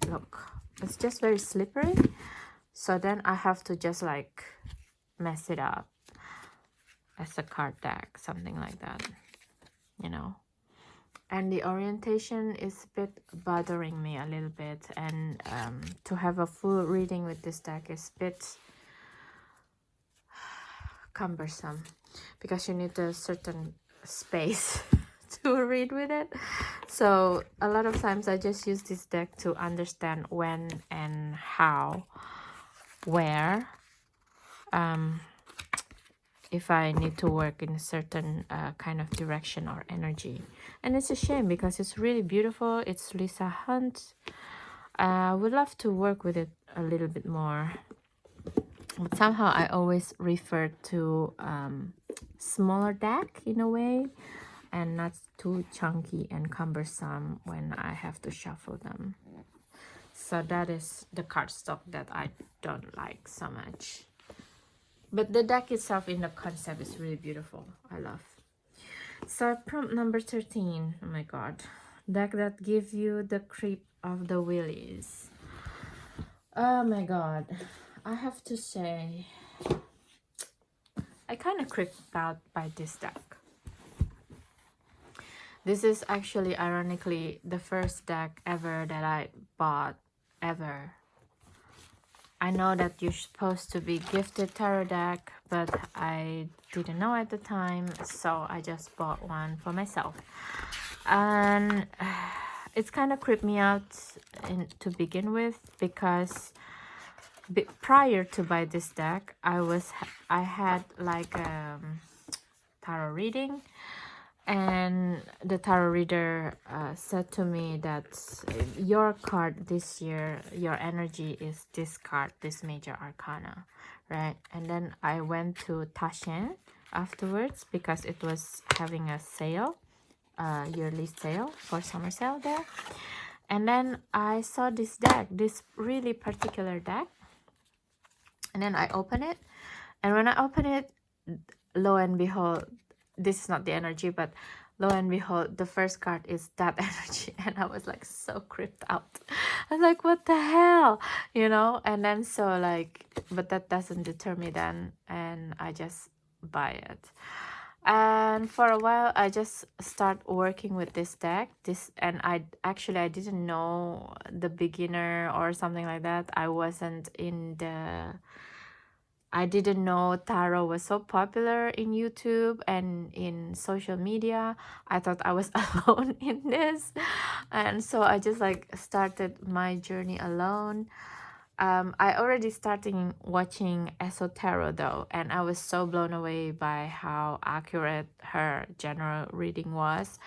Look, it's just very slippery. So then I have to just like mess it up as a card deck, something like that, you know. And the orientation is a bit bothering me a little bit. And to have a full reading with this deck is a bit cumbersome because you need a certain space to read with it. So a lot of times I just use this deck to understand when and how, where, if I need to work in a certain kind of direction or energy. And it's a shame because it's really beautiful. It's Lisa Hunt. I would love to work with it a little bit more. But somehow I always refer to smaller deck in a way, and not too chunky and cumbersome when I have to shuffle them. So that is the cardstock that I don't like so much. But the deck itself in the concept is really beautiful. I love. So prompt number 13. Oh my god. Deck that gives you the creep of the willies. Oh my god. I have to say, I kind of creeped out by this deck. This is actually, ironically, the first deck ever that I bought, ever. I know that you're supposed to be gifted tarot deck, but I didn't know at the time, so I just bought one for myself. And it's kind of creeped me out to begin with, because prior to buy this deck, I had like a tarot reading, and the tarot reader said to me that your card this year, your energy is this card, this major arcana, right? And then I went to Taschen afterwards because it was having a sale, yearly sale for summer sale there. And then I saw this deck, this really particular deck. And then I open it, and when I open it, lo and behold, this is not the energy, but lo and behold, the first card is that energy. And I was like so creeped out. I was like, what the hell, you know? And then so like, but that doesn't deter me then, and I just buy it. And for a while I just start working with this deck, and I didn't know the beginner or something like that. I didn't know tarot was so popular in YouTube and in social media. I thought I was alone in this. And so I just like started my journey alone. I already started watching Esotarot though, and I was so blown away by how accurate her general reading was.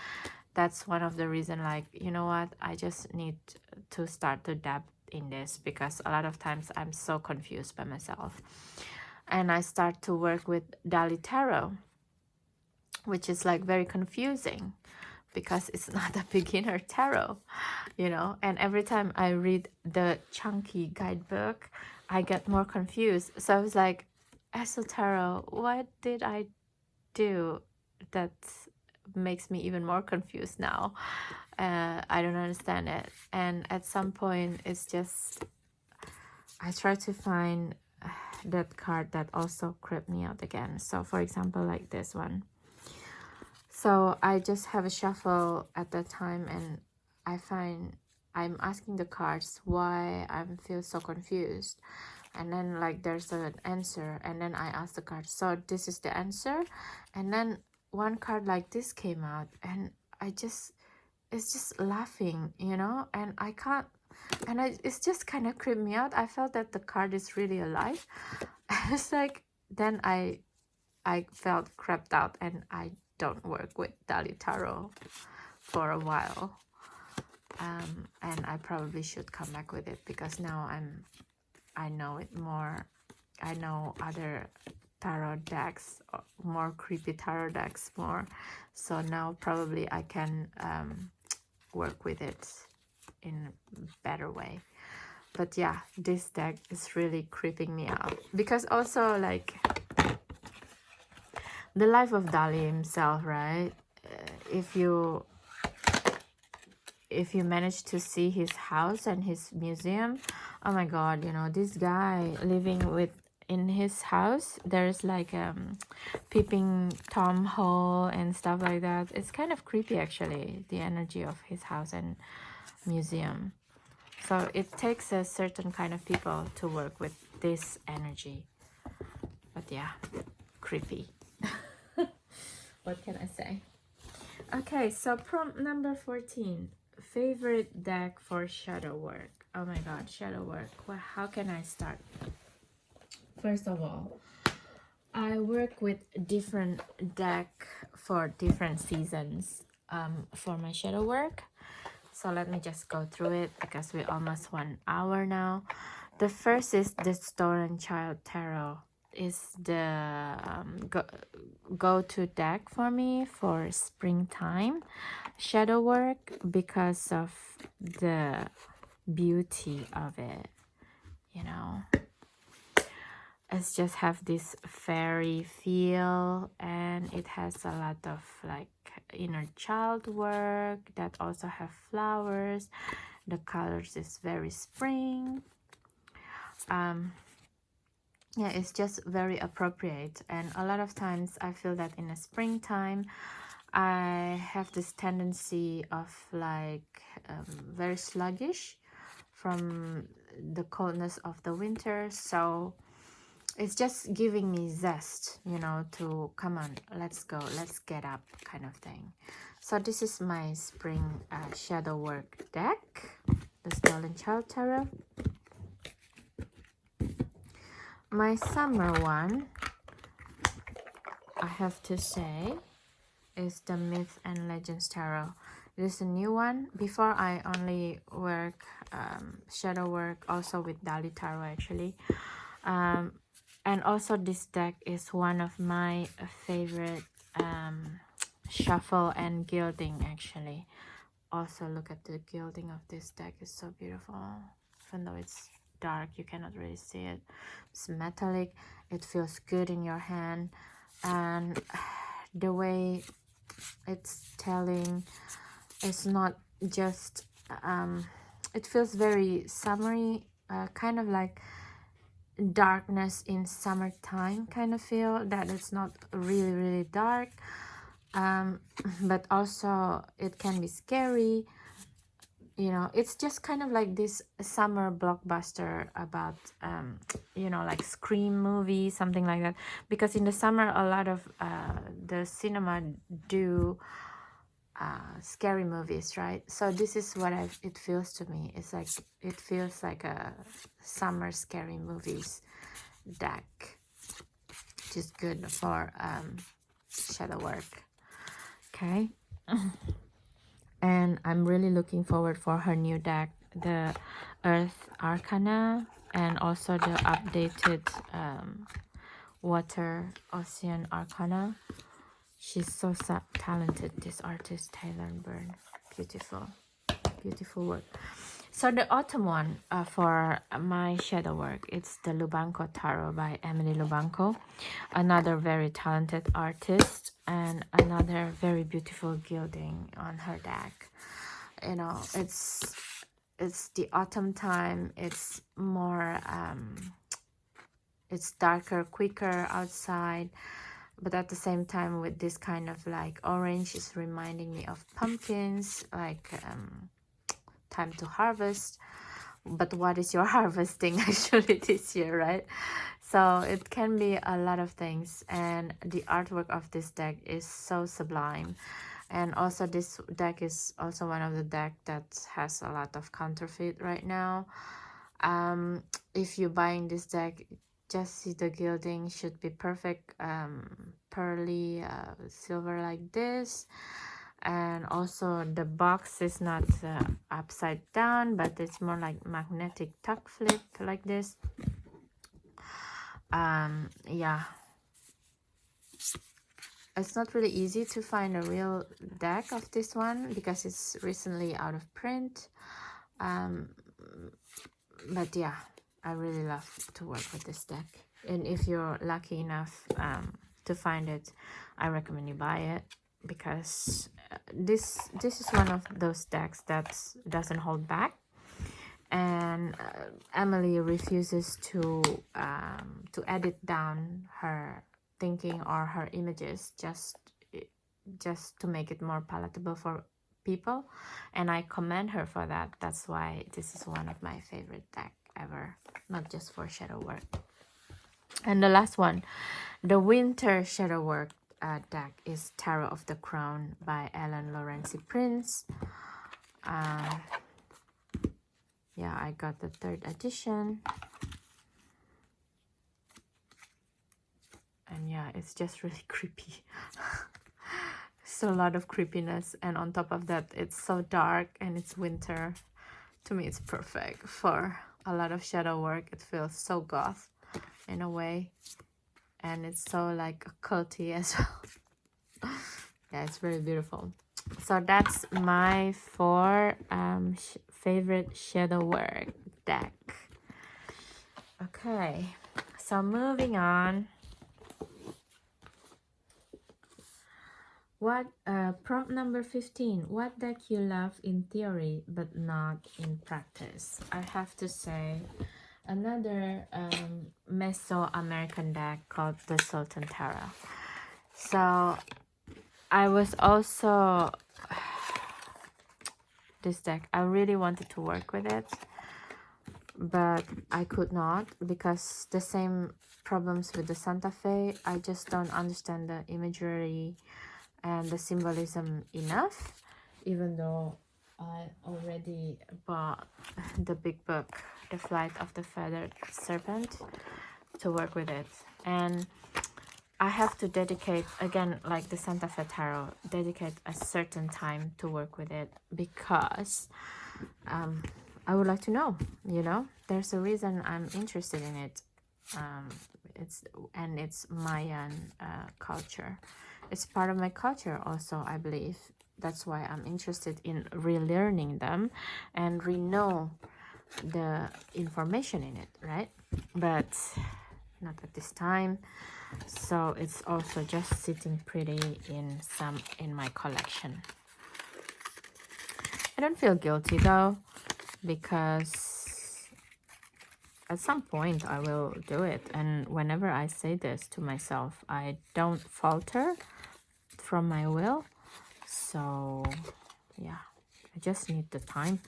That's one of the reasons, like, you know what, I just need to start to dab in this, because a lot of times I'm so confused by myself. And I start to work with Dali Tarot, which is like very confusing because it's not a beginner tarot, you know. And every time I read the chunky guidebook, I get more confused. So I was like, Esotarot, what did I do that makes me even more confused now? I don't understand it. And at some point, it's just, I try to find that card that also creeped me out again. So for example, like this one. So I just have a shuffle at that time, and I find I'm asking the cards why I feel so confused. and then like there's an answer, and then I asked the card, so this is the answer, and then one card like this came out, and I just it's just laughing, you know, and I can't, and it's just kind of creeped me out. I felt that the card is really alive. It's like, then I felt creeped out, and I don't work with Dali Tarot for a while. And I probably should come back with it, because now I know it more. I know other tarot decks, more creepy tarot decks more. So now probably I can work with it in a better way. But yeah, this deck is really creeping me out, because also like the life of Dali himself, right? If you manage to see his house and his museum, oh my god, you know, this guy living with in his house, there's like peeping tom hole and stuff like that. It's kind of creepy actually, the energy of his house and museum. So it takes a certain kind of people to work with this energy. But yeah, creepy. What can I say? Okay, so prompt number 14. Favorite deck for shadow work. Oh my god, shadow work. Well, how can I start? First of all, I work with different deck for different seasons for my shadow work. So let me just go through it, because we're almost 1 hour now. The first is the Stolen Child Tarot. Is the go-to deck for me for springtime shadow work, because of the beauty of it, you know. It's just have this fairy feel, and it has a lot of like inner child work that also have flowers. The colors is very spring. Yeah, it's just very appropriate. And a lot of times I feel that in the springtime I have this tendency of like very sluggish from the coldness of the winter. So it's just giving me zest, you know, to come on, let's go, let's get up kind of thing. So this is my spring shadow work deck, the Stolen Child Tarot. My summer one, I have to say, is the Myth and Legends Tarot. This is a new one. Before I only work shadow work also with Dali Tarot actually. And also this deck is one of my favorite shuffle and gilding actually. Also look at the gilding of this deck, is so beautiful. Even though it's dark, you cannot really see it. It's metallic, it feels good in your hand, and the way it's telling, it's not just it feels very summery, kind of like darkness in summertime kind of feel, that it's not really dark, but also it can be scary, you know. It's just kind of like this summer blockbuster about you know, like Scream movie, something like that, because in the summer a lot of the cinema do scary movies, right? So this is what it feels to me. It's like, it feels like a summer scary movies deck, which is good for shadow work. Okay. And I'm really looking forward for her new deck, the Earth Arcana, and also the updated Water Ocean Arcana. She's so talented, this artist, Taylor Byrne. Beautiful work. So the autumn one for my shadow work, it's the Lubanco Tarot by Emily Lubanco, another very talented artist, and another very beautiful gilding on her deck. You know, it's the autumn time. It's more it's darker, quicker outside, but at the same time with this kind of like orange is reminding me of pumpkins, like time to harvest. but what is your harvesting actually this year, right? So it can be a lot of things, and the artwork of this deck is so sublime. And also this deck is also one of the deck that has a lot of counterfeit right now. If you're buying this deck, just see the gilding should be perfect, pearly silver like this. And also the box is not upside down, but it's more like magnetic tuck flip like this. Yeah, it's not really easy to find a real deck of this one because it's recently out of print. But yeah, I really love to work with this deck, and if you're lucky enough to find it, I recommend you buy it, because this is one of those decks that doesn't hold back. And Emily refuses to edit down her thinking or her images just to make it more palatable for people, and I commend her for that. That's why this is one of my favorite deck ever, not just for shadow work. And the last one, the winter shadow work deck, is Tarot of the Crown by Ellen Lorenzi Prince. Yeah, I got the 3rd edition, and yeah, it's just really creepy. So a lot of creepiness, and on top of that, it's so dark and it's winter. To me, it's perfect for a lot of shadow work. It feels so goth in a way, and it's so like culty as well. Yeah, it's very beautiful. So that's my 4 favorite shadow work deck. Okay, so moving on. What prompt number 15, what deck you love in theory but not in practice? I have to say, another Mesoamerican deck called the Sultan Tarot. So I was also this deck, I really wanted to work with it, but I could not, because the same problems with the Santa Fe. I just don't understand the imagery and the symbolism enough, even though I already bought the big book, The Flight of the Feathered Serpent, to work with it. And I have to dedicate, again, like the Santa Fe Tarot, dedicate a certain time to work with it, because I would like to know, there's a reason I'm interested in it. It's Mayan culture. It's part of my culture also, I believe. That's why I'm interested in relearning them and know the information in it, right? But not at this time. So it's also just sitting pretty in my collection. I don't feel guilty though, because at some point I will do it. And whenever I say this to myself, I don't falter from my will. So yeah, I just need the time,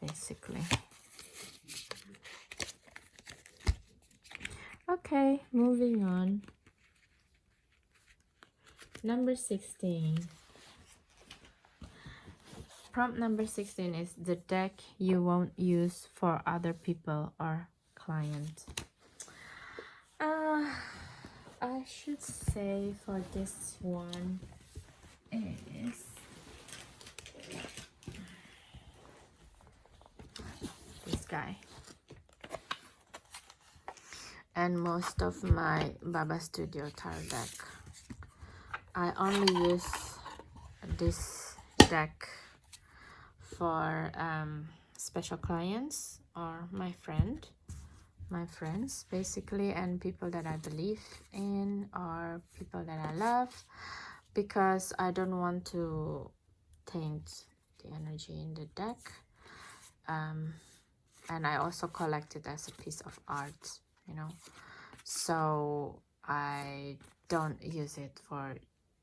basically. Okay, moving on. Number 16. Prompt number 16 is the deck you won't use for other people or client. I should say for this one is this guy. And most of my Baba Studio tarot deck, I only use this deck for special clients or my friends basically, and people that I believe in or people that I love, because I don't want to taint the energy in the deck. And I also collect it as a piece of art, so I don't use it for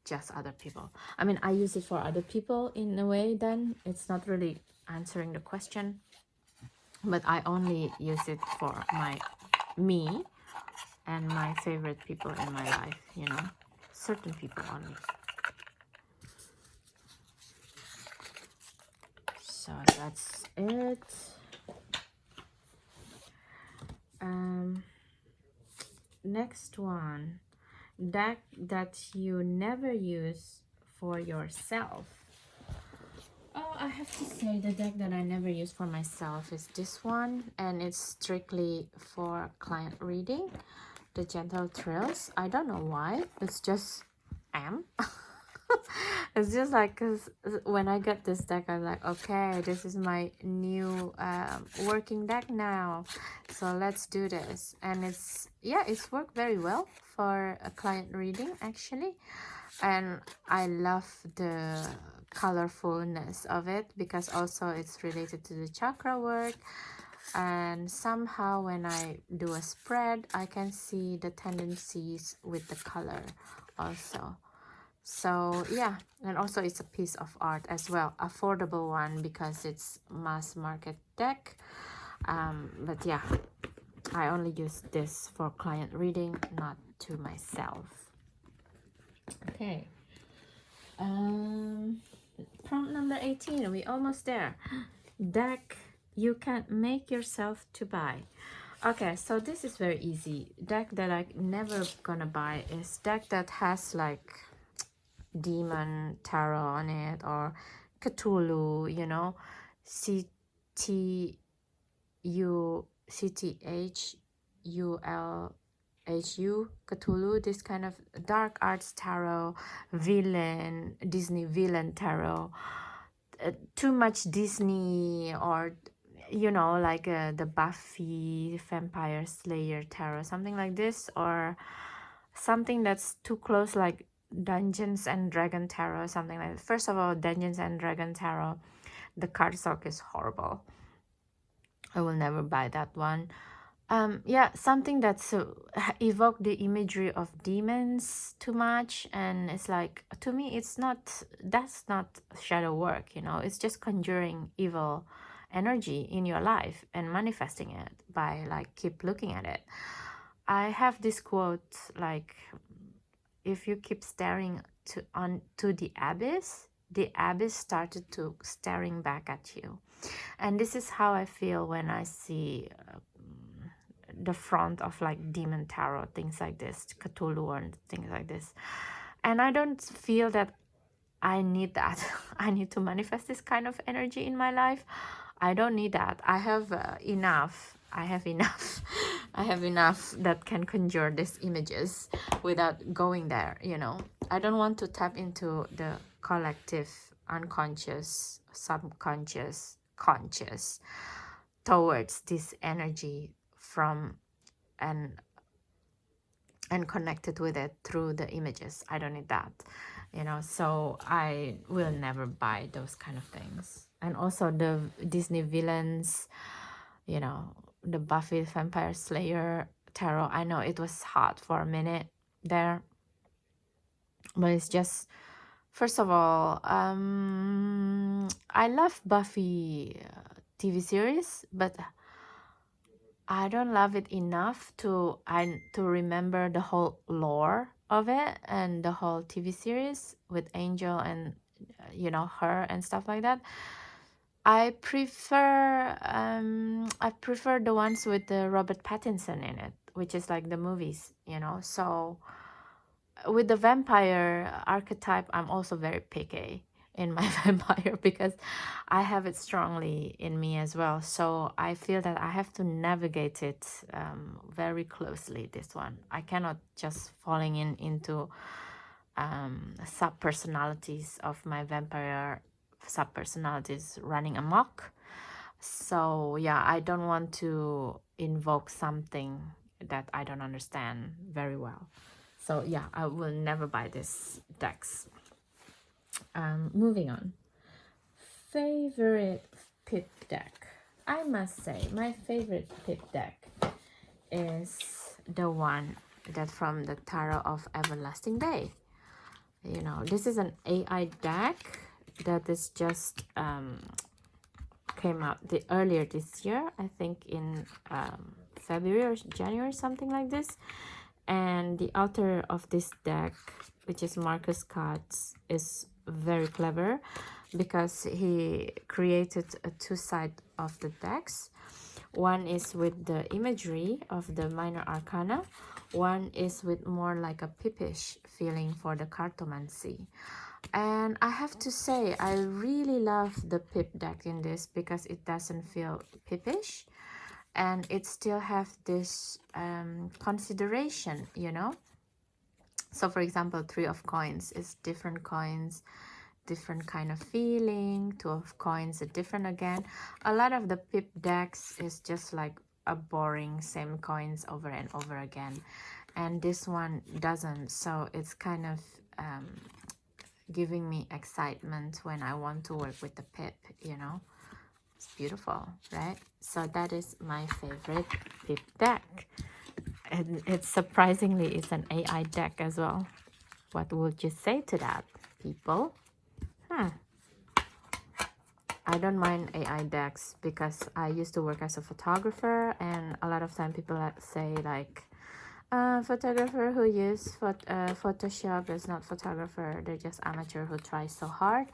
just other people. I mean, I use it for other people in a way, then it's not really answering the question, but I only use it for me and my favorite people in my life, you know, certain people only. So that's it. Next one, deck that you never use for yourself. Oh, I have to say the deck that I never use for myself is this one, and it's strictly for client reading, the Gentle Thrills. I don't know why, it's just it's just like, because when I got this deck, I'm like, okay, this is my new working deck now, so let's do this. And it's, yeah, it's worked very well for a client reading actually. And I love the colorfulness of it, because also it's related to the chakra work. And somehow when I do a spread, I can see the tendencies with the color also. So yeah, and also it's a piece of art as well, affordable one because it's mass market deck. But yeah, I only use this for client reading, not to myself. Okay, prompt number 18, we almost there. Deck you can make yourself to buy. Okay, so this is very easy. Deck that I never gonna buy is deck that has like demon tarot on it, or Cthulhu, you know, CTHULHU, Cthulhu, this kind of dark arts tarot, villain, Disney villain tarot, too much Disney, or you know, like the Buffy Vampire Slayer tarot, something like this, or something that's too close, like Dungeons and Dragon tarot, something like that. First of all, Dungeons and Dragon tarot, the cardstock is horrible. I will never buy that one. Yeah, something that's evoke the imagery of demons too much, and it's like, to me, it's not, that's not shadow work, you know, it's just conjuring evil energy in your life and manifesting it by like keep looking at it. I have this quote, like, if you keep staring to the abyss started to staring back at you. And this is how I feel when I see the front of like demon tarot, things like this, Cthulhu and things like this. And I don't feel that I need that. I need to manifest this kind of energy in my life. I don't need that. I have enough. I have enough. I have enough that can conjure these images without going there, you know. I don't want to tap into the collective unconscious, subconscious, conscious towards this energy from and connected with it through the images. I don't need that, you know. So I will never buy those kind of things. And also the Disney villains, you know, the Buffy Vampire Slayer tarot, I know it was hot for a minute there, but it's just, first of all, I love Buffy TV series, but I don't love it enough to remember the whole lore of it and the whole TV series with Angel and you know, her and stuff like that. I prefer the ones with the Robert Pattinson in it, which is like the movies, you know. So with the vampire archetype, I'm also very picky in my vampire, because I have it strongly in me as well. So I feel that I have to navigate it very closely, this one. I cannot just falling into sub-personalities of my vampire sub-personalities running amok. So yeah, I don't want to invoke something that I don't understand very well. So yeah, I will never buy this decks. Moving on. Favorite pit deck. I must say, my favorite pit deck is the one that from the Tarot of Everlasting Day. You know, this is an AI deck that is just came out earlier this year, I think in February or January, something like this. And the author of this deck, which is Marcus Coates, is very clever because he created a two sides of the decks. One is with the imagery of the minor arcana. One is with more like a pippish feeling for the cartomancy. And I have to say, I really love the pip deck in this because it doesn't feel pippish. And it still have this consideration, you know. So for example, 3 of coins is different coins, different kind of feeling. 2 of coins are different again. A lot of the pip decks is just like a boring same coins over and over again, and this one doesn't. So it's kind of giving me excitement when I want to work with the pip, you know. It's beautiful, right? So that is my favorite pip deck. And it's surprisingly, it's an AI deck as well. What would you say to that, people? I don't mind AI decks because I used to work as a photographer, and a lot of time people say like, photographer who use Photoshop is not photographer, they're just amateur who try so hard.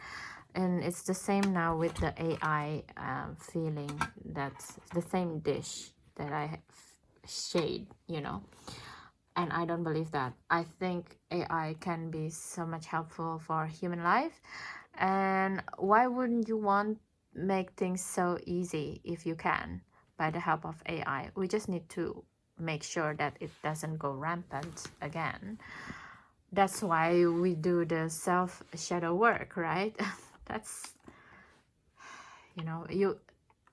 And it's the same now with the AI feeling. That's the same dish that I shade, you know. And I don't believe that. I think AI can be so much helpful for human life. And why wouldn't you want make things so easy if you can by the help of AI? We just need to make sure that it doesn't go rampant again. That's why we do the self shadow work, right? That's, you know,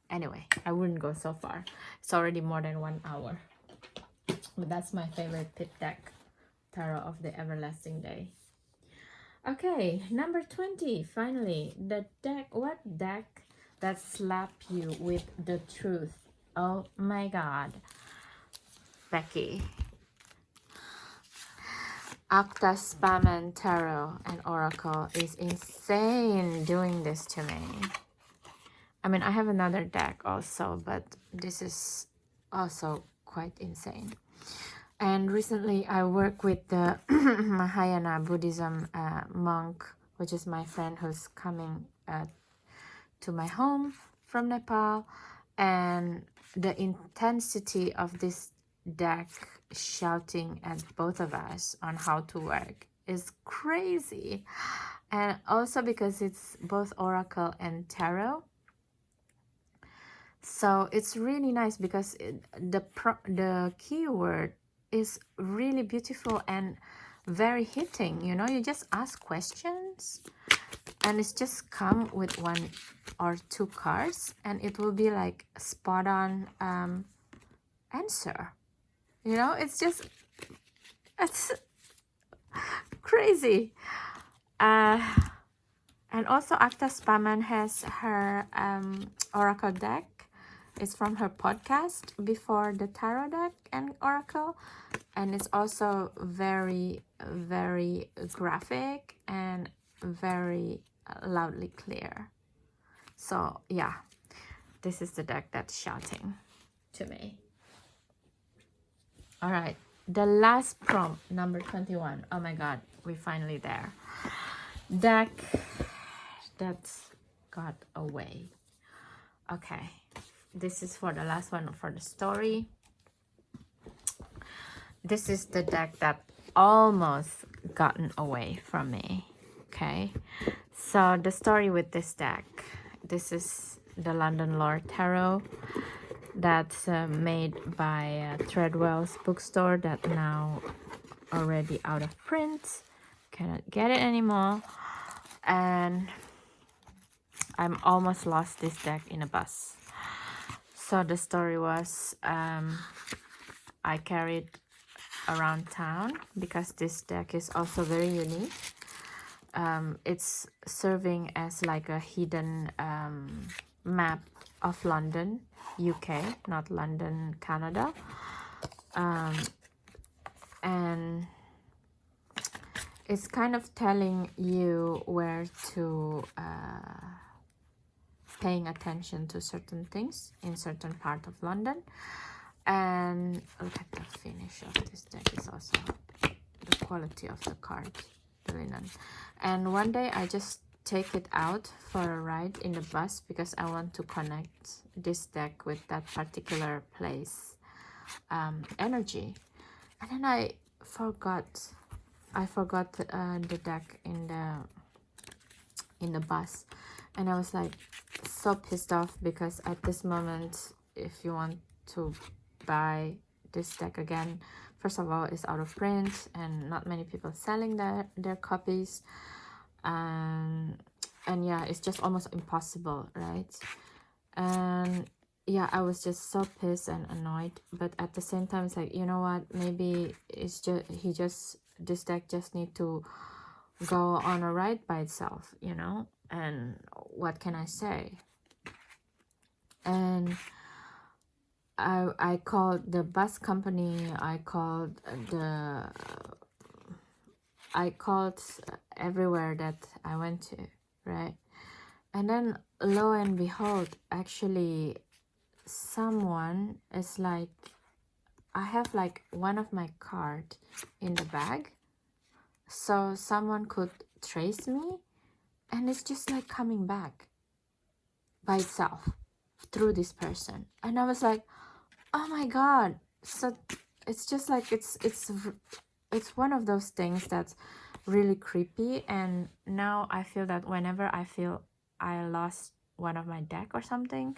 anyway, I wouldn't go so far. It's already more than 1 hour. But that's my favorite pip deck, Tarot of the Everlasting Day. Okay, number 20, finally, the deck. What deck that slap you with the truth? Oh my god, Becky. Acta Spaman Tarot and Oracle is insane doing this to me. I mean, I have another deck also, but this is also quite insane. And recently I work with the Mahayana Buddhism monk, which is my friend who's coming to my home from Nepal. And the intensity of this deck shouting at both of us on how to work is crazy. And also because it's both Oracle and Tarot. So it's really nice because the keyword is really beautiful and very hitting. You know, you just ask questions and it's just come with 1 or 2 cards and it will be like spot on answer. You know, it's crazy. And also Acta Spaman has her Oracle deck. It's from her podcast before the Tarot deck and Oracle. And it's also very, very graphic and very loudly clear. So yeah, this is the deck that's shouting to me. All right, the last prompt, number 21. Oh my god, we're finally there. Deck that's got away. Okay, this is for the last one for the story. This is the deck that almost gotten away from me. Okay, so the story with this deck, this is the London Lore Tarot that's made by Treadwell's bookstore that now already out of print, cannot get it anymore. And I'm almost lost this deck in a bus. So the story was I carried around town because this deck is also very unique. It's serving as like a hidden map of London, UK, not London, Canada. And it's kind of telling you where to paying attention to certain things in certain part of London. And look at the finish of this deck. Is also the quality of the card, the linen. And one day I just take it out for a ride in the bus because I want to connect this deck with that particular place energy. And then I forgot the deck in the bus, and I was like so pissed off because at this moment, if you want to buy this deck again, first of all, it's out of print and not many people selling their copies, and yeah, it's just almost impossible, right? And yeah, I was just so pissed and annoyed, but at the same time it's like, you know what, maybe it's just this deck just need to go on a ride by itself, you know. And what can I say? And I called the bus company, I called everywhere that I went to, right? And then lo and behold, actually someone is like, I have like one of my card in the bag, so someone could trace me, and it's just like coming back by itself through this person. And I was like, oh my god. So it's just like it's one of those things that's really creepy. And now I feel that whenever I feel I lost one of my deck or something,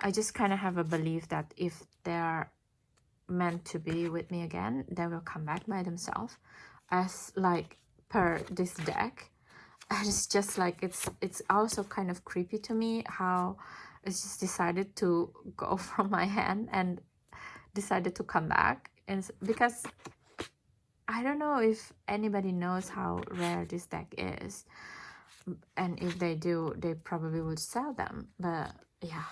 I just kind of have a belief that if they're meant to be with me again, they will come back by themselves, as like per this deck. And it's just like it's also kind of creepy to me how it's just decided to go from my hand and decided to come back. And because I don't know if anybody knows how rare this deck is, and if they do, they probably would sell them. But yeah,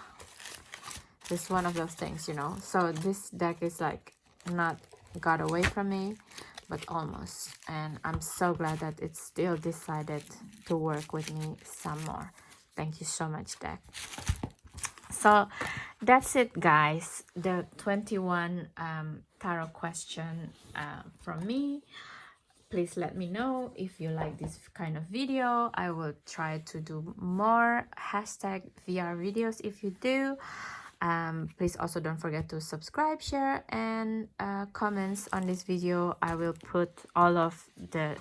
it's one of those things, you know. So this deck is like not got away from me, but almost. And I'm so glad that it still decided to work with me some more. Thank you so much, deck. So that's it, guys. The 21 tarot question from me. Please let me know if you like this kind of video. I will try to do more hashtag VR videos if you do. Please also don't forget to subscribe, share, and comments on this video. I will put all of the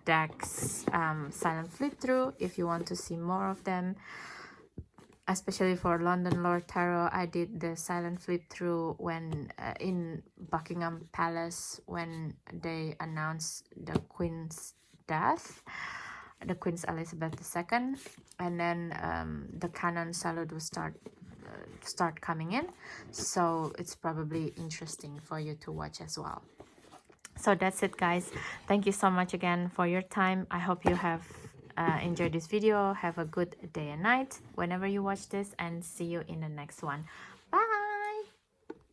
decks silent flip through if you want to see more of them. Especially for London Lord Tarot, I did the silent flip through when in Buckingham Palace when they announced the Queen's death, the Queen's Elizabeth II, and then the canon salad will start coming in. So it's probably interesting for you to watch as well. So that's it, guys. Thank you so much again for your time. I hope you have enjoyed this video. Have a good day and night whenever you watch this, and see you in the next one. Bye.